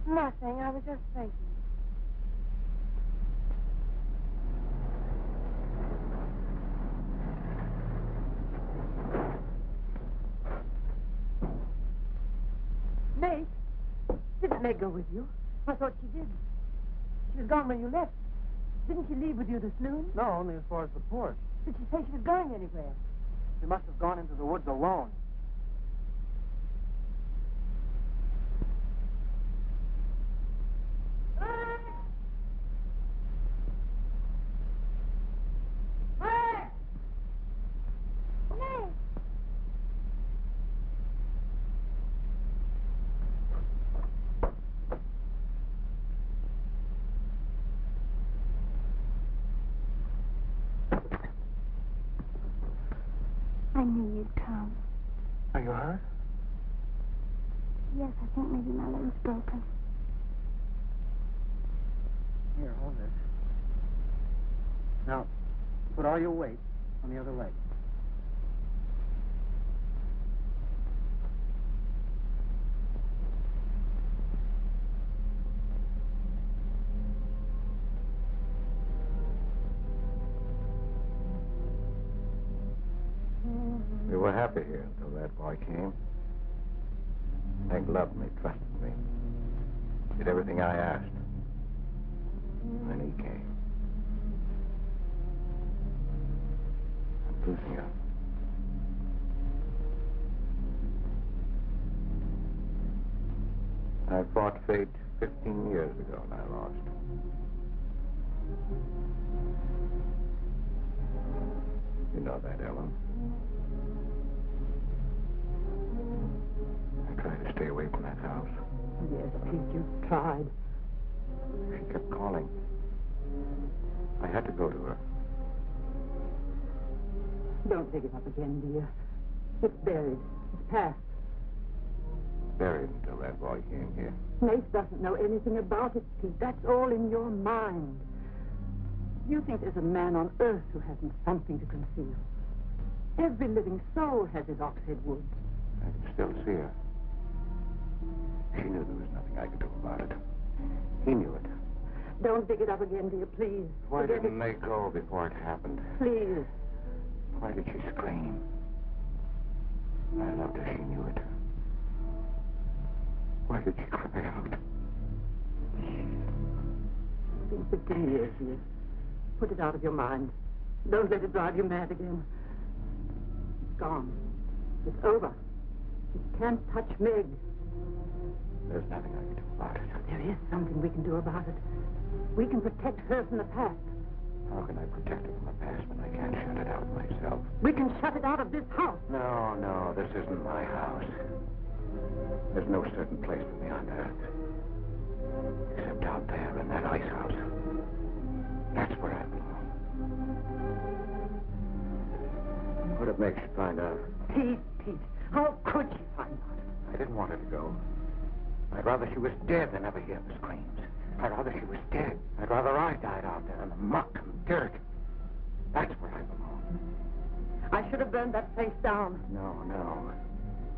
Nothing. I was just thinking. Meg? Didn't Meg go with you? I thought she did. She was gone when you left. Didn't she leave with you this noon? No, only as far as the porch. Did she say she was going anywhere? She must have gone into the woods alone. I knew you'd come. Are you hurt? Yes, I think maybe my leg's broken. all this. Now, put all your weight on the other leg. We were happy here until that boy came. Hank loved me, trusted me. Did everything I asked. And then he came. I'm losing him. I fought fate 15 years ago and I lost. You know that, Ellen. I tried to stay away from that house. Yes, Pete, you tried. She kept calling. I had to go to her. Don't dig it up again, dear. It's buried. It's past. Buried until that boy came here. Mace doesn't know anything about it, Pete. That's all in your mind. You think there's a man on earth who hasn't something to conceal. Every living soul has his Oxhead Woods. I could still see her. She knew there was nothing I could do about it. He knew it. Don't dig it up again, dear, please. Why Forget didn't they go before it happened? Please. Why did she scream? I loved her. She knew it. Why did she cry out? It's been 15 years, dear. Put it out of your mind. Don't let it drive you mad again. It's gone. It's over. You can't touch Meg. There's nothing I can do about it. There is something we can do about it. We can protect her from the past. How can I protect her from the past when I can't shut it out myself? We can shut it out of this house. No, this isn't my house. There's no certain place for me on earth. Except out there in that ice house. That's where I belong. What it makes you find out? Pete, how could she find out? I didn't want her to go. I'd rather she was dead than ever hear the screams. I'd rather she was dead. I'd rather I died out there in the muck and dirt. That's where I belong. I should have burned that place down. No.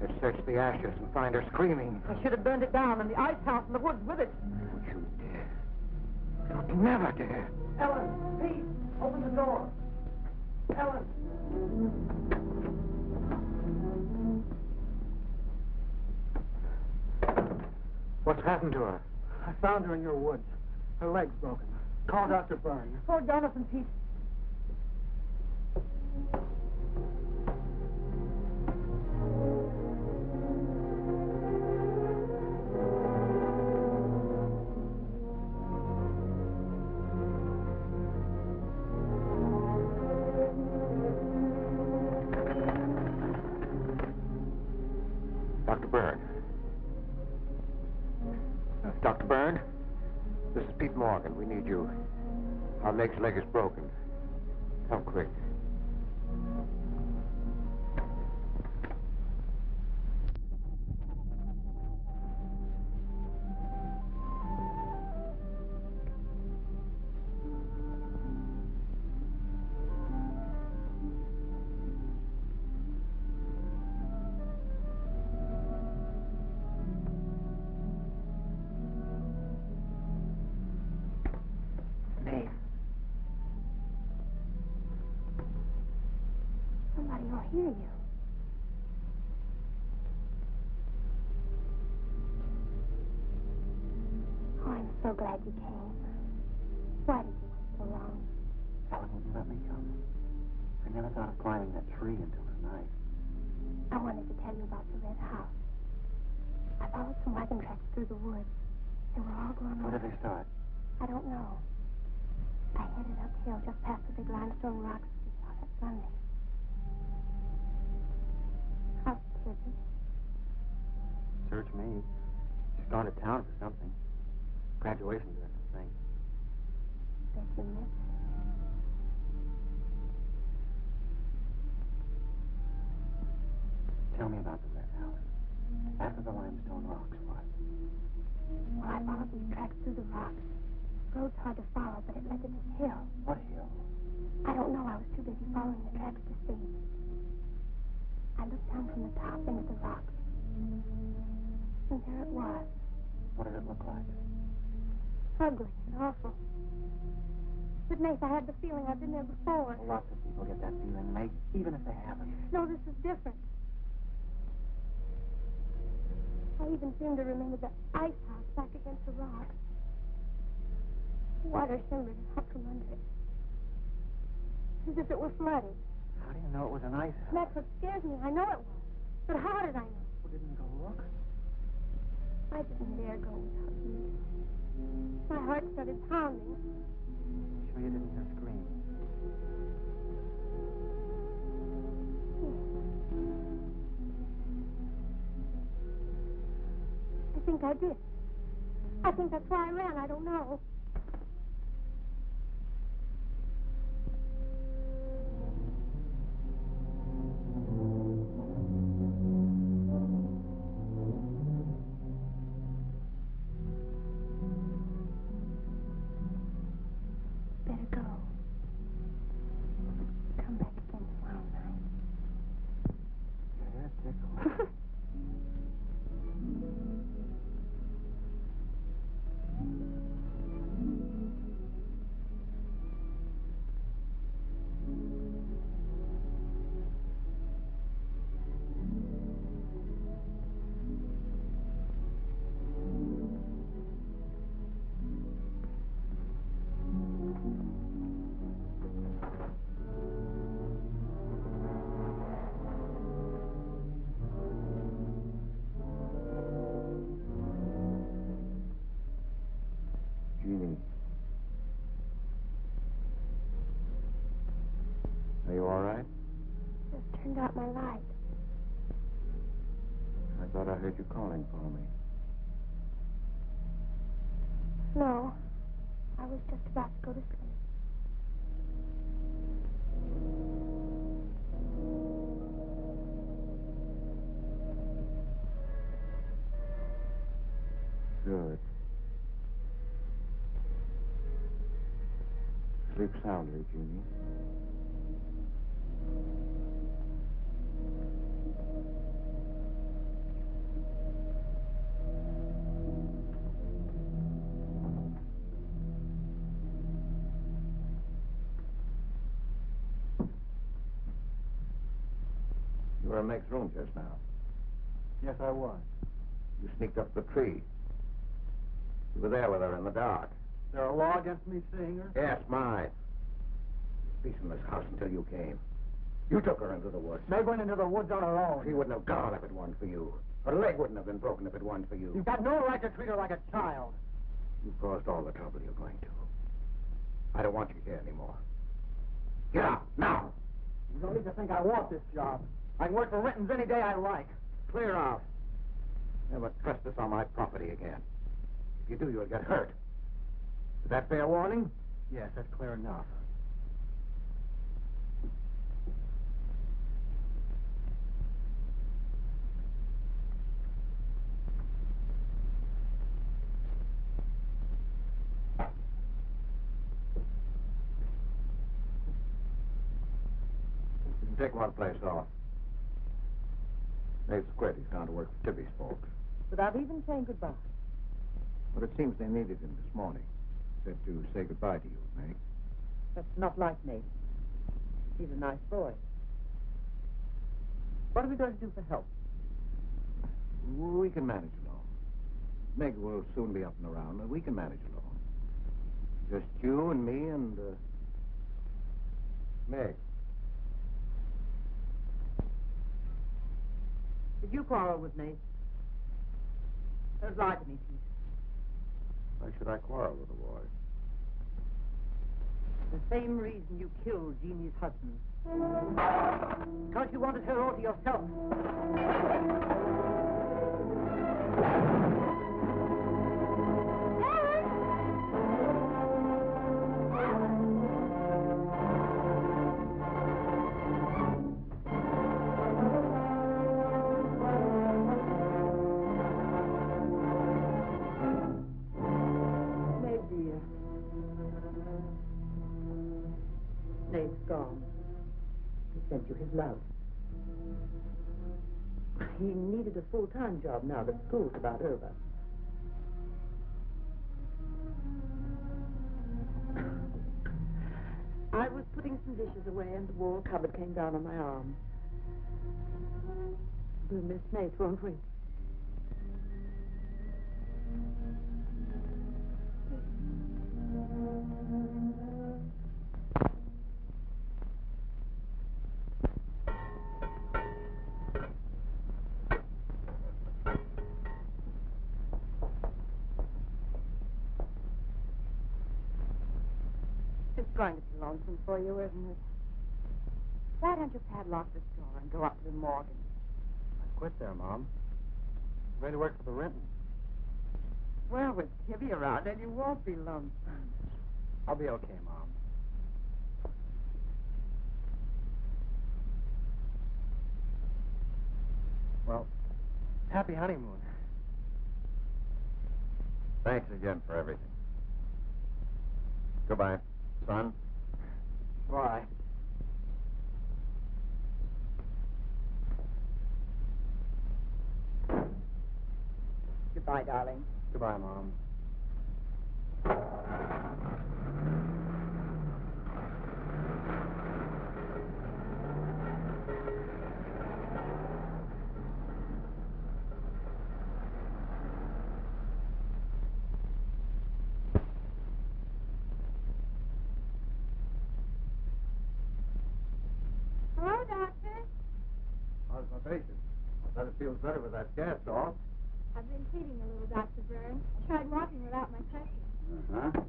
Let's search the ashes and find her screaming. I should have burned it down and the ice house in the woods with it. Don't you dare. Don't never dare. Ellen, Pete, open the door. Ellen. What's happened to her? I found her in your woods. Her leg's broken. Call Dr. Byrne. Poor Jonathan, Pete. Dr. Byrne. Dr. Byrne? This is Pete Morgan. We need you. Our Meg's leg is broken. Come quick. Somebody will hear you. Oh, I'm so glad you came. Why did you wait so long? Ellen wouldn't let me come. I never thought of climbing that tree until tonight. I wanted to tell you about the red house. I followed some wagon tracks through the woods. They were all grown Where over. did they start? I don't know. I headed uphill just past the big limestone rocks we saw that Sunday. How's Tibby? Search me. She's gone to town for something. Graduation dress, I think. Bet you miss her. Tell me about the red house. After the limestone rocks, what? Well, I followed these tracks through the rocks. road's hard to follow, but it led to this hill. What hill? I don't know. I was too busy following the tracks to see. I looked down from the top into the rocks. And there it was. What did it look like? Ugly and awful. But, Nath, I had the feeling I'd been there before. Well, lots of people get that feeling, Meg, even if they haven't. No, this is different. I even seem to remember the ice house back against the rocks. Water simmered up from under it. As if it were flooded. How do you know it was an ice house? That's what scares me. I know it was. But how did I know? Well, didn't you go look? I didn't dare go without you. My heart started pounding. Sure you didn't hear screams? I think I did. I think that's why I ran. I don't know. Better go. Come back again tomorrow night. Yeah, tickle. Jeannie. Are you all right? Just turned out my light. I thought I heard you calling for me. No. I was just about to go to sleep. Good. Sleep soundly, Jeannie. You were in Meg's room just now. Yes, I was. You sneaked up the tree. You were there with her in the dark. Is there a law against me seeing her? Yes, mine. Peace in this house until you came. You took her into the woods. Meg went into the woods on her own. She wouldn't have gone if it weren't for you. Her leg wouldn't have been broken if it weren't for you. You've got no right to treat her like a child. You've caused all the trouble you're going to. I don't want you here anymore. Get out, now! You don't need to think I want this job. I can work for Renton's any day I like. Clear out. Never trespass on my property again. If you do, you'll get hurt. Is that fair warning? Yes, that's clear enough. You can take one place off. Nate's quit. He's gone to work for Tibby's folks. Without even saying goodbye. But it seems they needed him this morning. Said to say goodbye to you, Meg. That's not like Nate. He's a nice boy. What are we going to do for help? We can manage alone. Meg will soon be up and around, and we can manage alone. Just you and me and, Meg. Did you quarrel with Nate? Don't lie to me, Pete. Why should I quarrel with the boy? The same reason you killed Jeannie's husband. Because you wanted her all to yourself. Nate's gone. He sent you his love. He needed a full-time job now that school's about over. I was putting some dishes away and the wall cupboard came down on my arm. We'll miss Nate, won't we? It's going to be lonesome for you, isn't it? Why don't you padlock the store and go up to the Morgan? I quit there, Mom. I'm ready to work for the Renton. Well, with Tibby around, then you won't be lonesome. I'll be okay, Mom. Well, happy honeymoon. Thanks again for everything. Goodbye, son. Bye. Goodbye, darling. Goodbye, Mom. Hello, Doctor. How's my patient? I bet it feels better with that gas off. I've been treating a little, Dr. Burns. Tried walking without my crutches. Uh-huh.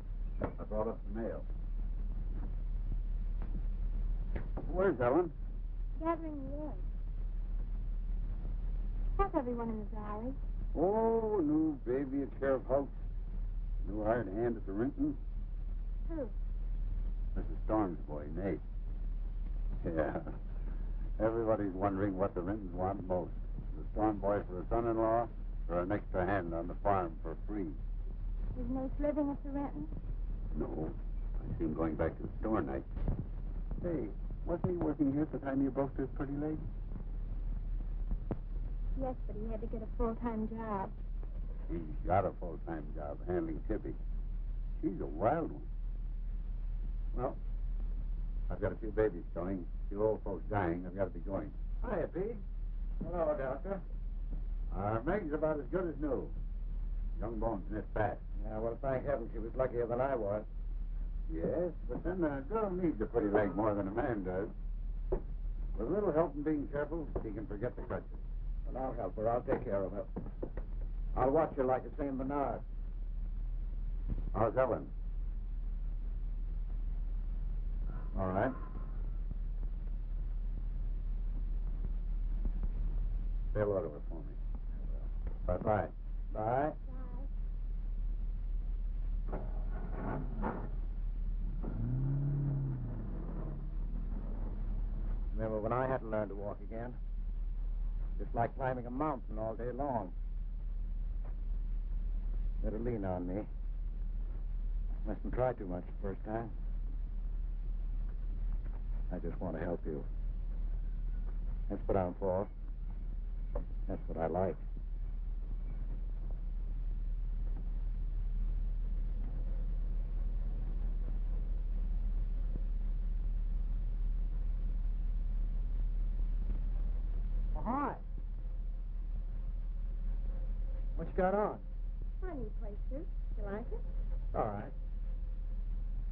I brought up the mail. Where's Ellen? Gathering wood. How's everyone in the valley? Oh, new baby at Sheriff House. New hired hand at the Renton. Who? Mrs. Storm's boy, Nate. Yeah. Everybody's wondering what the Rentons want most. The Storm boy for a son-in-law or an extra hand on the farm for free. Is Nate living at the Renton? No. I see him going back to the store night. Hey, wasn't he working here at the time you broke this pretty lady? Yes, but he had to get a full-time job. He's got a full-time job handling Tippy. She's a wild one. Well, I've got a few babies coming, a few old folks dying. I've got to be going. Hiya, Pete. Hello, Doctor. Meg's about as good as new. Young bones knit fast. Yeah, well, thank heaven she was luckier than I was. Yes, but then a girl needs a pretty leg more than a man does. With a little help and being careful, she can forget the crutches. Well, I'll help her. I'll take care of her. I'll watch her like a St. Bernard. How's Ellen? All right. Say hello to her for me. Bye-bye. Bye. Bye. Remember when I had to learn to walk again? Just like climbing a mountain all day long. Better lean on me. Mustn't try too much the first time. I just want to help you. That's what I'm for. That's what I like. Oh, hi. What you got on? My new place, Sue. You like it? All right.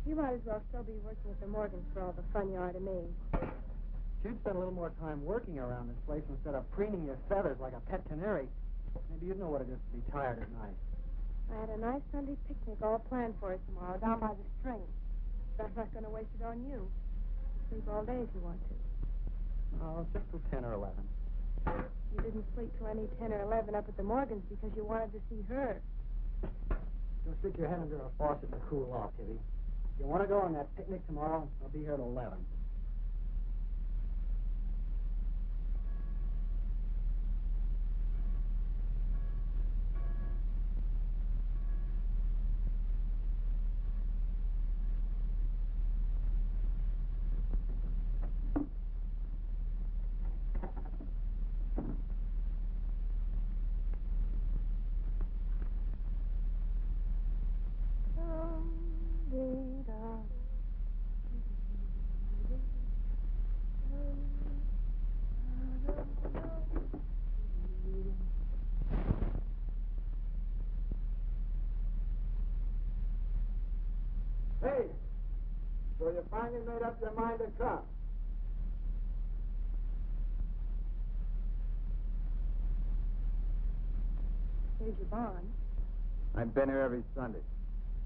You might as well still be working with the Morgans for all the fun you are to me. If you'd spend a little more time working around this place instead of preening your feathers like a pet canary, maybe you'd know what it is to be tired at night. I had a nice Sunday picnic all planned for us tomorrow down by the stream. But I'm not going to waste it on you. Sleep all day if you want to. Oh, just till 10 or 11. You didn't sleep till any 10 or 11 up at the Morgans because you wanted to see her. Go stick your head under a faucet and cool off, Kitty. If you want to go on that picnic tomorrow, I'll be here at 11. So you finally made up your mind to come. Here's your bond. I've been here every Sunday.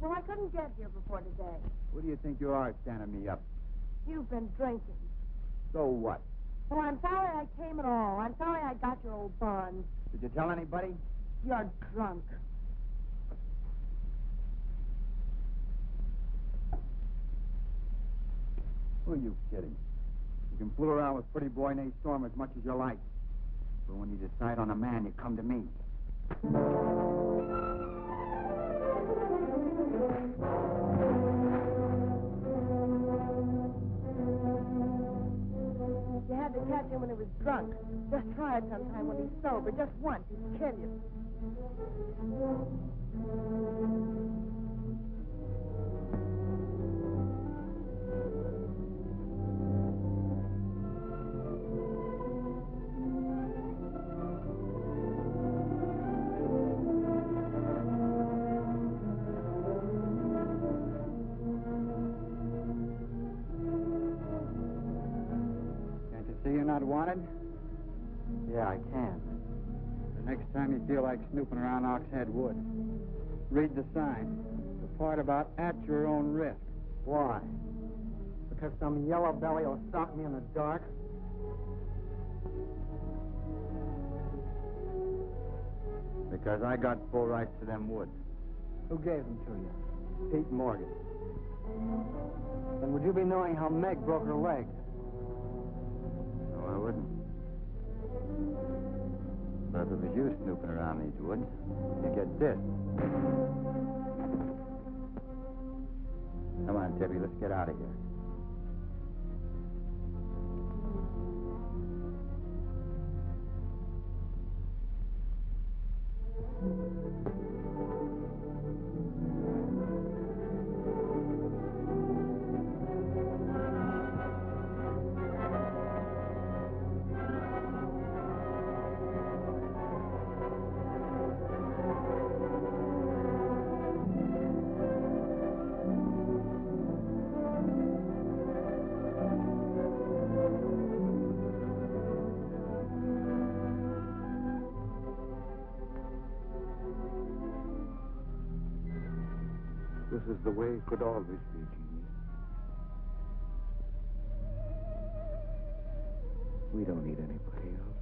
Well, I couldn't get here before today. What do you think you are standing me up? You've been drinking. So what? Well, I'm sorry I came at all. I'm sorry I got your old bond. Did you tell anybody? You're drunk. Who are you kidding? You can fool around with pretty boy Nate Storm as much as you like. But when you decide on a man, you come to me. You had to catch him when he was drunk. Just try it sometime when he's sober. Just once. He'd kill you. Can't you see you're not wanted? Yeah, I can. The next time you feel like snooping around Oxhead Wood, read the sign. The part about at your own risk. Why? Because some yellow belly will stalk me in the dark? Because I got full rights to them woods. Who gave them to you? Pete Morgan. Then would you be knowing how Meg broke her leg? No, I wouldn't. But if it was you snooping around these woods, you get this. Come on, Tippy, let's get out of here. This is the way it could always be, Jeannie. We don't need anybody else.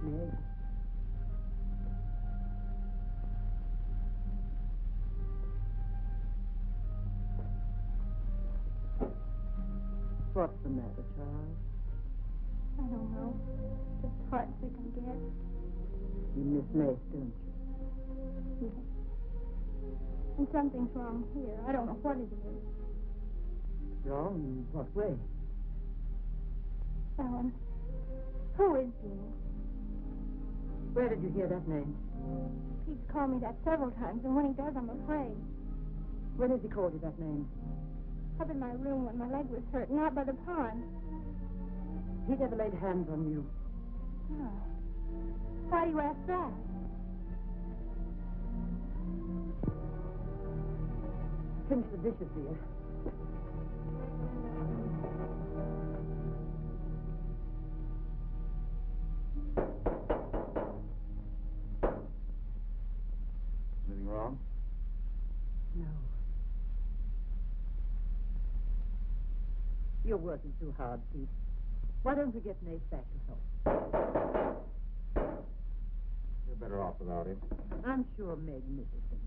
Meg. What's the matter, Charles? I don't know. Just heartsick, I guess. You miss Mace, don't you? Yes. And something's wrong here. I don't know what it is. Wrong? In what way? Ellen, who is Jeannie? Where did you hear that name? Pete's called me that several times, and when he does, I'm afraid. When has he called you that name? Up in my room when my leg was hurt, and out by the pond. He never laid hands on you. No. Why do you ask that? Finish the dishes, dear. Anything wrong? No. You're working too hard, Pete. Why don't we get Nate back to health? You're better off without him. I'm sure Meg misses him.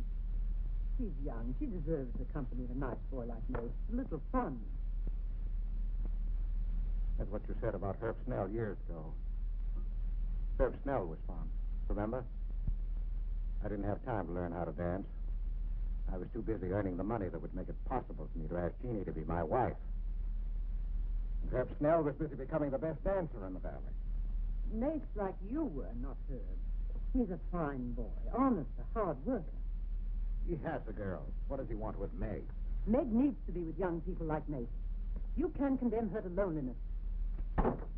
She's young. She deserves the company of a nice boy like Nate. A little fun. That's what you said about Herb Snell years ago. Herb Snell was fun. Remember? I didn't have time to learn how to dance. I was too busy earning the money that would make it possible for me to ask Jeannie to be my wife. And Herb Snell was busy becoming the best dancer in the valley. Nate's like you were, not Herb. He's a fine boy, honest, a hard worker. He has a girl. What does he want with Meg? Meg needs to be with young people like Nate. You can't condemn her to loneliness.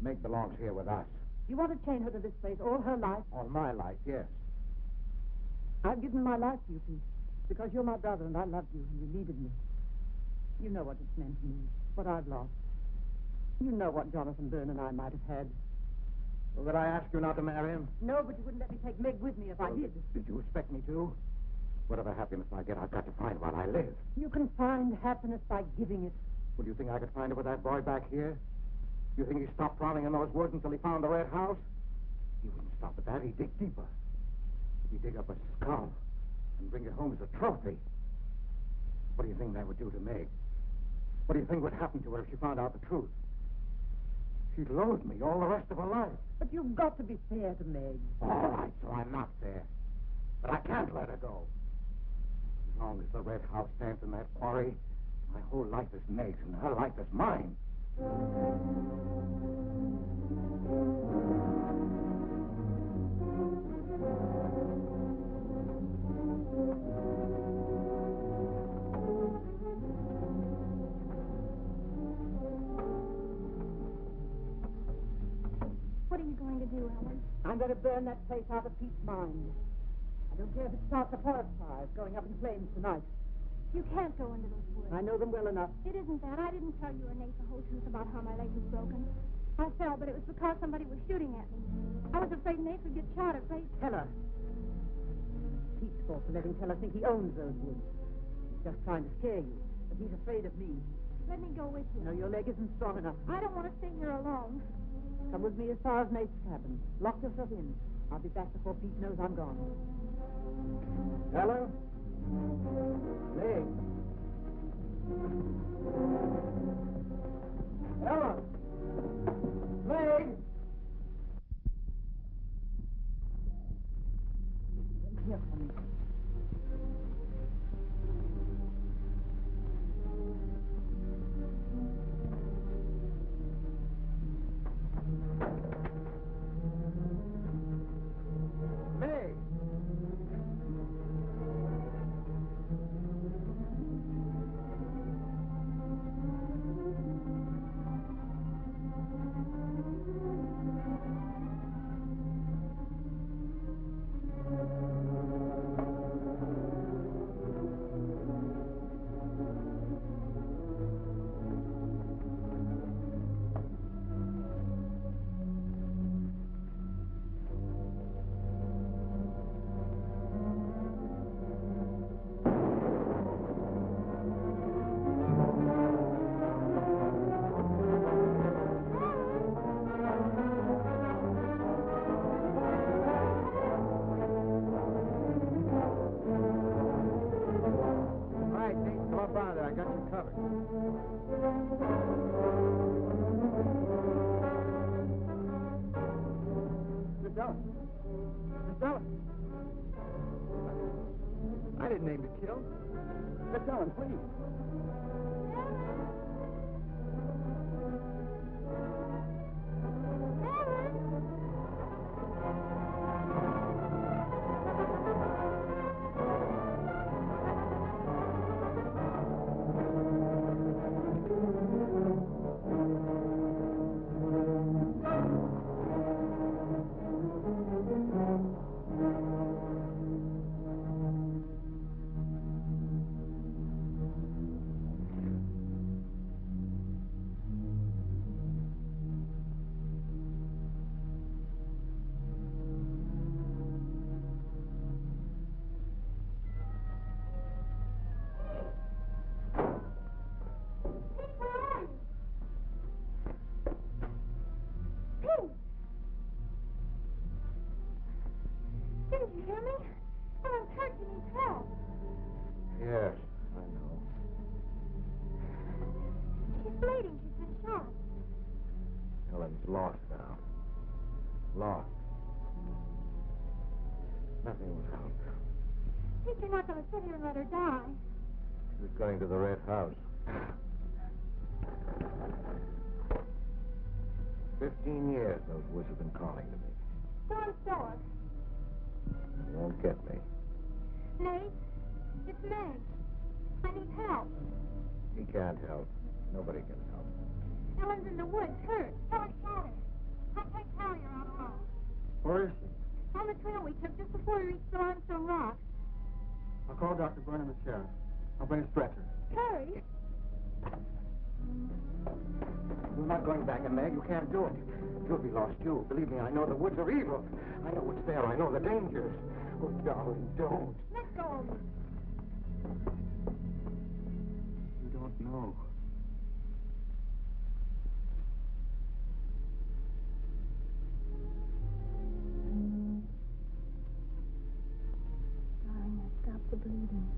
Meg belongs here with us. You want to chain her to this place all her life? All my life, yes. I've given my life to you, Pete, because you're my brother and I loved you and you needed me. You know what it's meant to me, what I've lost. You know what Jonathan Byrne and I might have had. Well, did I ask you not to marry him? No, but you wouldn't let me take Meg with me if I did. Did you expect me to? Whatever happiness I get, I've got to find while I live. You can find happiness by giving it. Well, do you think I could find it with that boy back here? You think he stopped prowling in those woods until he found the red house? He wouldn't stop at that. He'd dig deeper. He'd dig up a skull and bring it home as a trophy. What do you think that would do to Meg? What do you think would happen to her if she found out the truth? She'd loathe me all the rest of her life. But you've got to be fair to Meg. All right, so I'm not fair. But I can't let her go. As long as the red house stands in that quarry, my whole life is Meg's and her life is mine. What are you going to do, Ellen? I'm going to burn that place out of Pete's mind. I don't care if it starts a forest fire going up in flames tonight. You can't go into those woods. I know them well enough. It isn't that. I didn't tell you or Nate the whole truth about how my leg was broken. I fell, but it was because somebody was shooting at me. I was afraid Nate would get shot, afraid... Tell her. Pete's fault for letting Teller think he owns those woods. He's just trying to scare you, but he's afraid of me. Let me go with you. No, your leg isn't strong enough. I don't want to stay here alone. Come with me as far as Nate's cabin. Lock yourself in. I'll be back before Pete knows I'm gone. Ellen? Meg? Ellen? Meg? Here for me. Meg? I got you covered. Miss Ellen. Miss Ellen. I didn't aim to kill. Miss Ellen, please. Didn't you hear me? Ellen's hurt. She needs help. Yes, I know. She's bleeding. She's been shot. Ellen's lost now. Lost. Nothing will help. Pete, you're not going to sit here and let her die. She's going to the Red House. 15 years those woods have been calling to me. Don't show us. They won't get me. Nate, it's Meg. I need help. He can't help. Nobody can help. Ellen's in the woods, hurt. Ellen's shot. Where is she? On the trail we took just before we reached the limestone rock. I'll call Dr. Burnham and the sheriff. I'll bring a stretcher. Hurry. You're not going back in there. You can't do it. You'll be lost, too. Believe me, I know the woods are evil. I know what's there. I know the dangers. Oh, darling, don't. Let go of me. You don't know. Darling, I stopped the bleeding.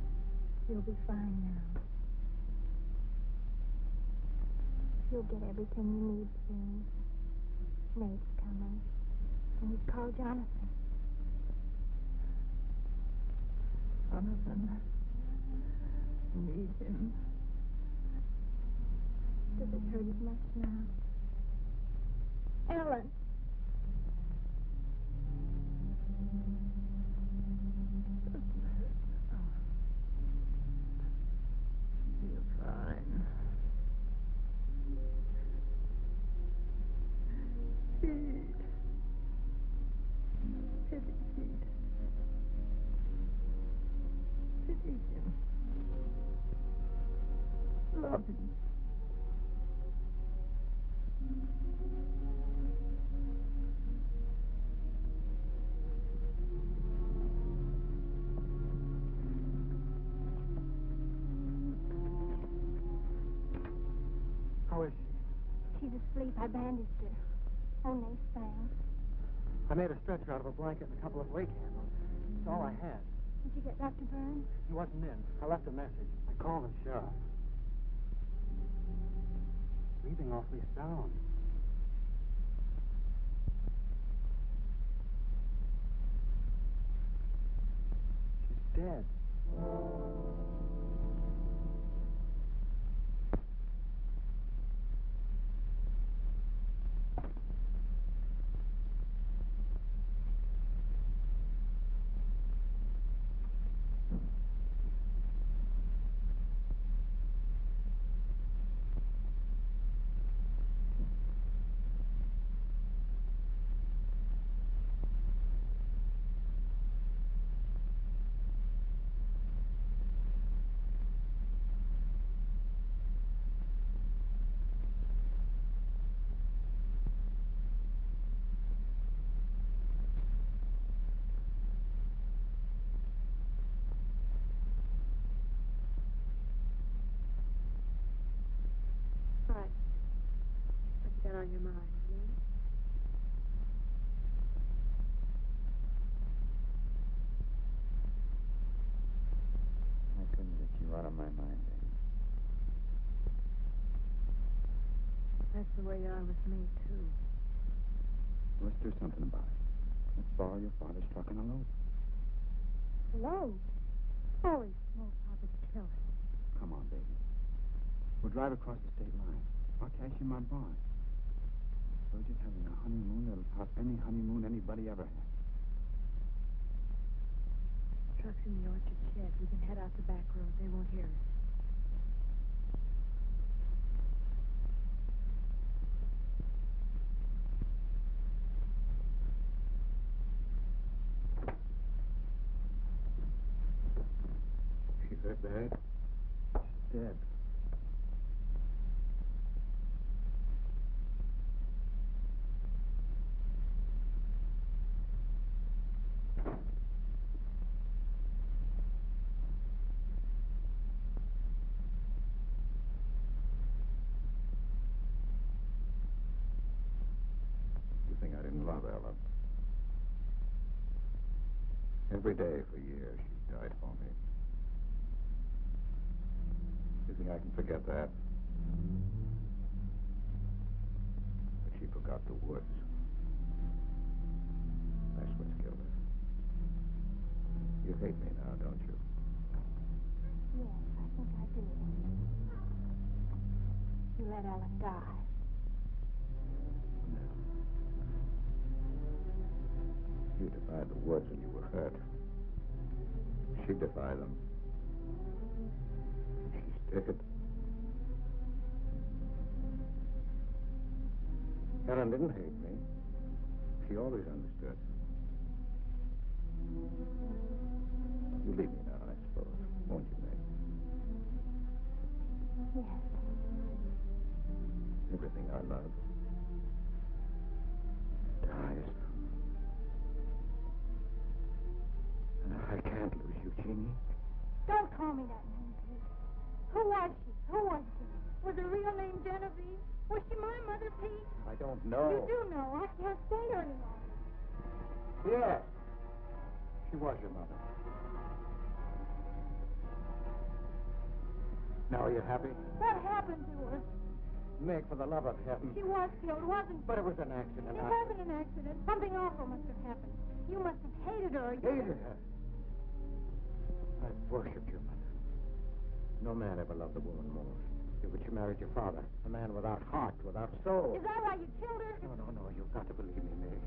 You'll be fine now. You'll get everything you need soon. Nate's coming. And he's called Jonathan. Jonathan. Need him. Does it hurt as much now? Ellen. You're fine. Pete. Pity Pete. Pity him. Love him. How is she? She's asleep. I bandaged her. Oh, Nate's thing. I made a stretcher out of a blanket and a couple of way candles. That's all I had. Did you get Dr. Burns? He wasn't in. I left a message. I called the sheriff. Breathing awfully sound. She's dead. What? What you got on your mind, me? I couldn't get you out of my mind, Amy. That's the way you are with me, too. Let's do something about it. Let's borrow your father's truck and unload it. Hello. Holy smoke, Papa's kill us. Come on, baby. We'll drive across the state line. I'll cash in my barn. We're just having a honeymoon that'll top any honeymoon anybody ever had. Truck's in the orchard shed. We can head out the back road. They won't hear us. She's that bad? She's dead. You think I didn't love Ella? Every day for years she died for me. You think I can forget that? But she forgot the woods. That's what's killed her. You hate me now, don't you? Yes, I think I do. You let Ellen die. You defied the woods and you were hurt. She defied them. She's dead. Ellen didn't hate me. She always understood. Yes. Everything I love dies. And I can't lose you, Jeannie. Don't call me that name, Pete. Who was she? Who was she? Was her real name Genevieve? Was she my mother, Pete? I don't know. You do know. I can't stay here any longer. Yes. She was your mother. Now are you happy? What happened to her? Meg, for the love of heaven. She was killed, wasn't she? But it was an accident. It wasn't an accident. Something awful must have happened. You must have hated her. Hated her. I worshipped your mother. No man ever loved a woman more. But you married your father, a man without heart, without soul. Is that why you killed her? No, you've got to believe me, Meg.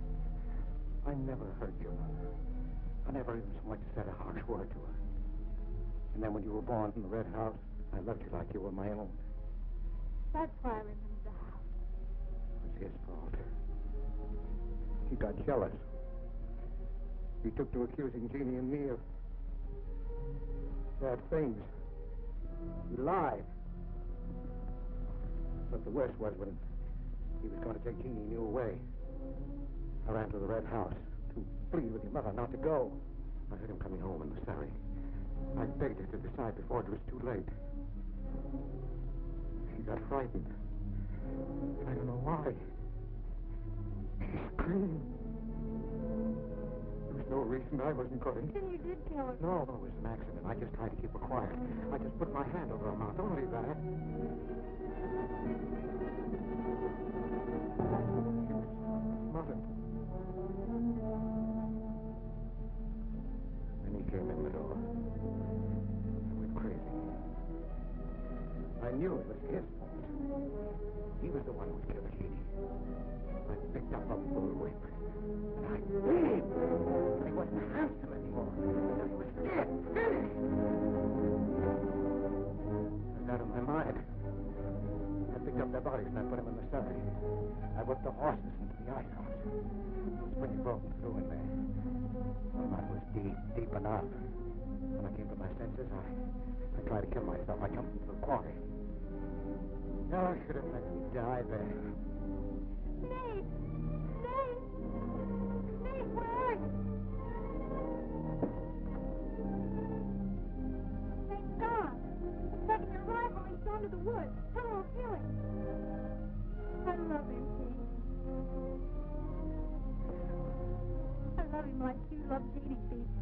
I never hurt your mother. I never even so much as said a harsh word to her. And then when you were born in the Red House, I loved you like you were my own. That's why I remember the house. It was his fault. He got jealous. He took to accusing Jeannie and me of bad things. He lied. But the worst was when he was going to take Jeannie and you away. I ran to the Red House to plead with your mother not to go. I heard him coming home in the surrey. I begged her to decide before it was too late. She got frightened. I don't know why. She screamed. There was no reason I wasn't going. Then you did kill her. No, it was an accident. I just tried to keep her quiet. I just put my hand over her mouth. Only that. Smothered. Then he came in the door. I went crazy. I knew it was his fault. He was the one who killed Jeannie. I picked up a bullwhip and I beat. He wasn't handsome anymore. He was dead, finished. I got on my mind. I picked up their bodies and I put them in the surrey. I whipped the horses into the ice house. The spring had broken through in there. My mind was deep, deep enough. When I came to my senses, I tried to kill myself. I jumped into the quarry. No, I should have let me die there. Nate! Nate! Nate, where are you? Nate's gone. He's taken your rifle and he's gone to the woods. Someone will kill him. I love him, Pete. I love him like you love Jeannie, Pete.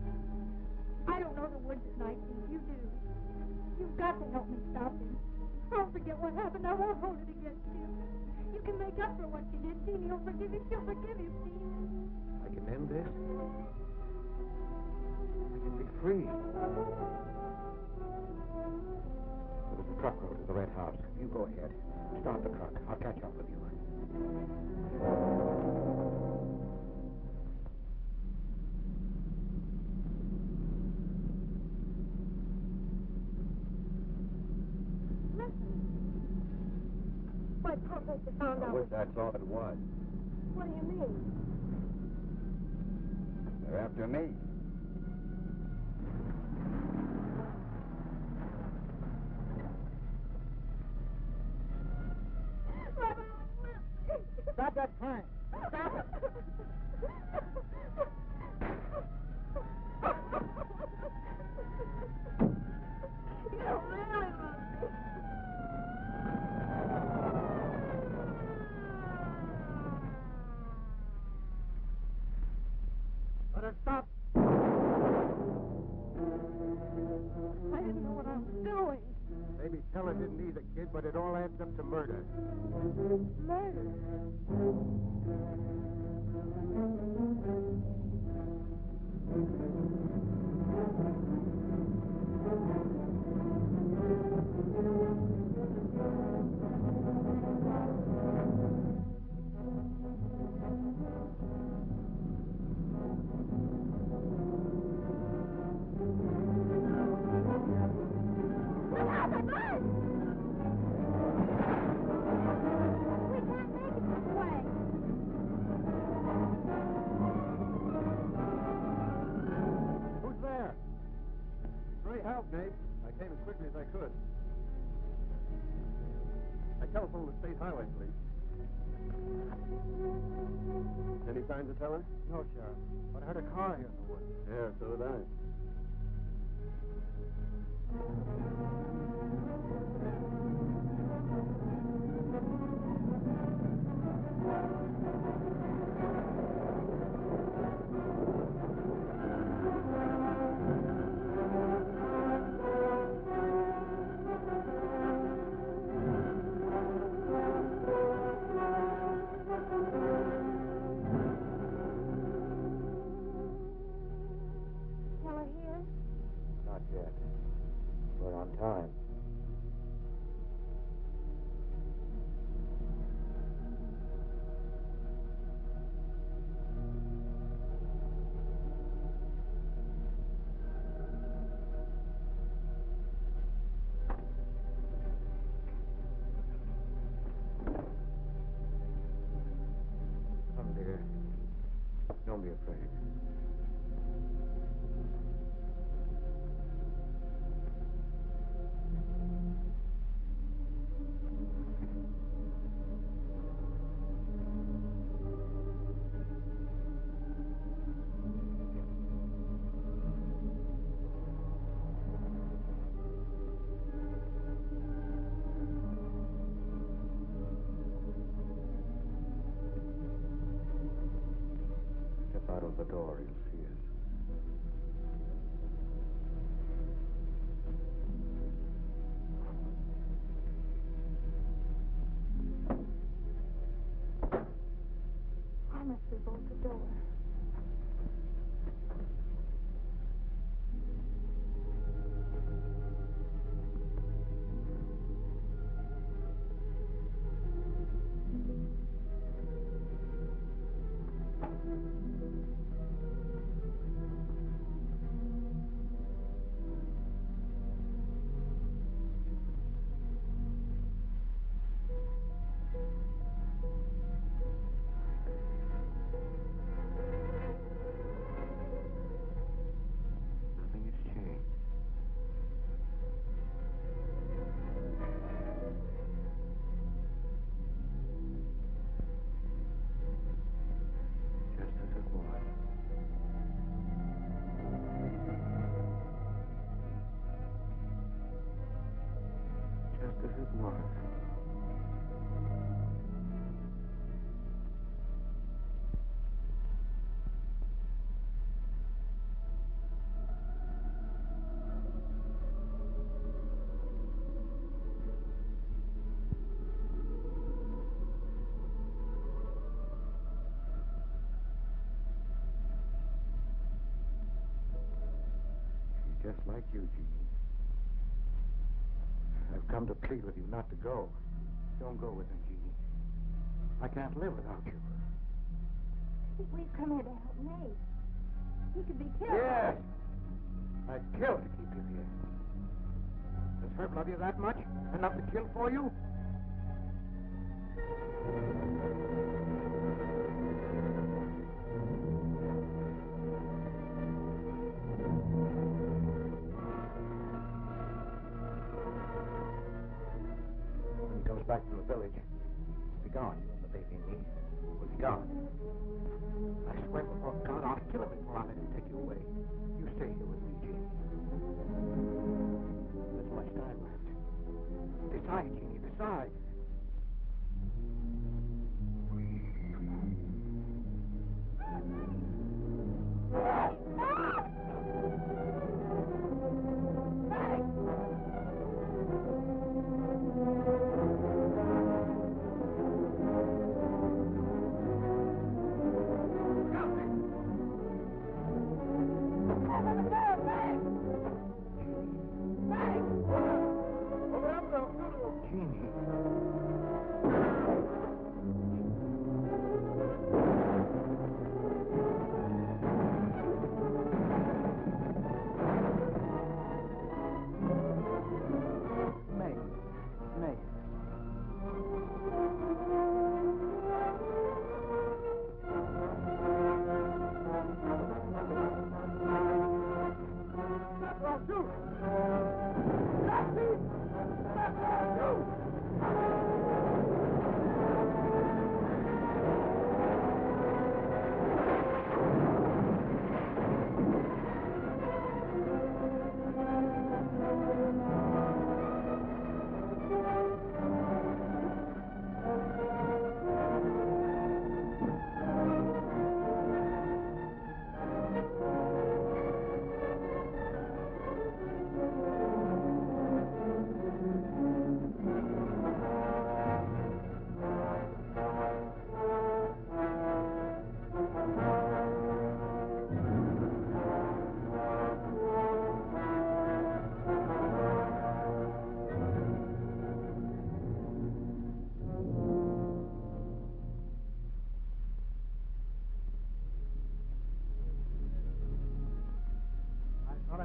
I don't know the woods at night, Pete. You do. You've got to help me stop him. I'll forget what happened. I won't hold it against you. You can make up for what you did. Jeannie will forgive you. She'll forgive you, Pete. I can end this. I can be free. There's a truck road to the Red House. You go ahead. Start the truck. I'll catch up with you. My professor found out. I wish I thought it was. What do you mean? They're after me. Stop that crying. Stop it. You don't really love me. Let her stop. I didn't know what I was doing. Maybe Teller didn't either, kid, but it all adds up to murder. Murder. Look out, the bird! We can't make it this way. Who's there? Hurry, help, Nate. I came as quickly as I could. telephoned the state highway police. Any signs of Teller? No, Sheriff. But I heard a car here in the woods. Yeah, so did I. Teller here? Not yet. We're on time. Come, dear. Don't be afraid. Step out of the door, you'll see us. I must be bolt the door. Nothing has changed. Just as it was. Just as it was. She's just like you, Jeannie. I've come to plead with you not to go. Don't go with him, Jeannie. I can't live without you. We've come here to help Nate. He could be killed. Yes! I'd kill to keep you here. Does Herb love you that much? Enough to kill for you? When he comes back from the village, we'll be gone. You and the baby and me. We'll be gone. I swear before God, I'll kill him before I let him take you away. You stay here with me, Jeannie. There's much time left. Decide, Jeannie, decide. Jeannie.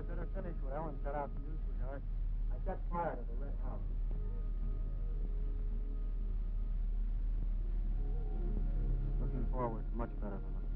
I'd better finish what Ellen set out to do, sweetheart. I set fire to the red house. Looking forward to much better than looking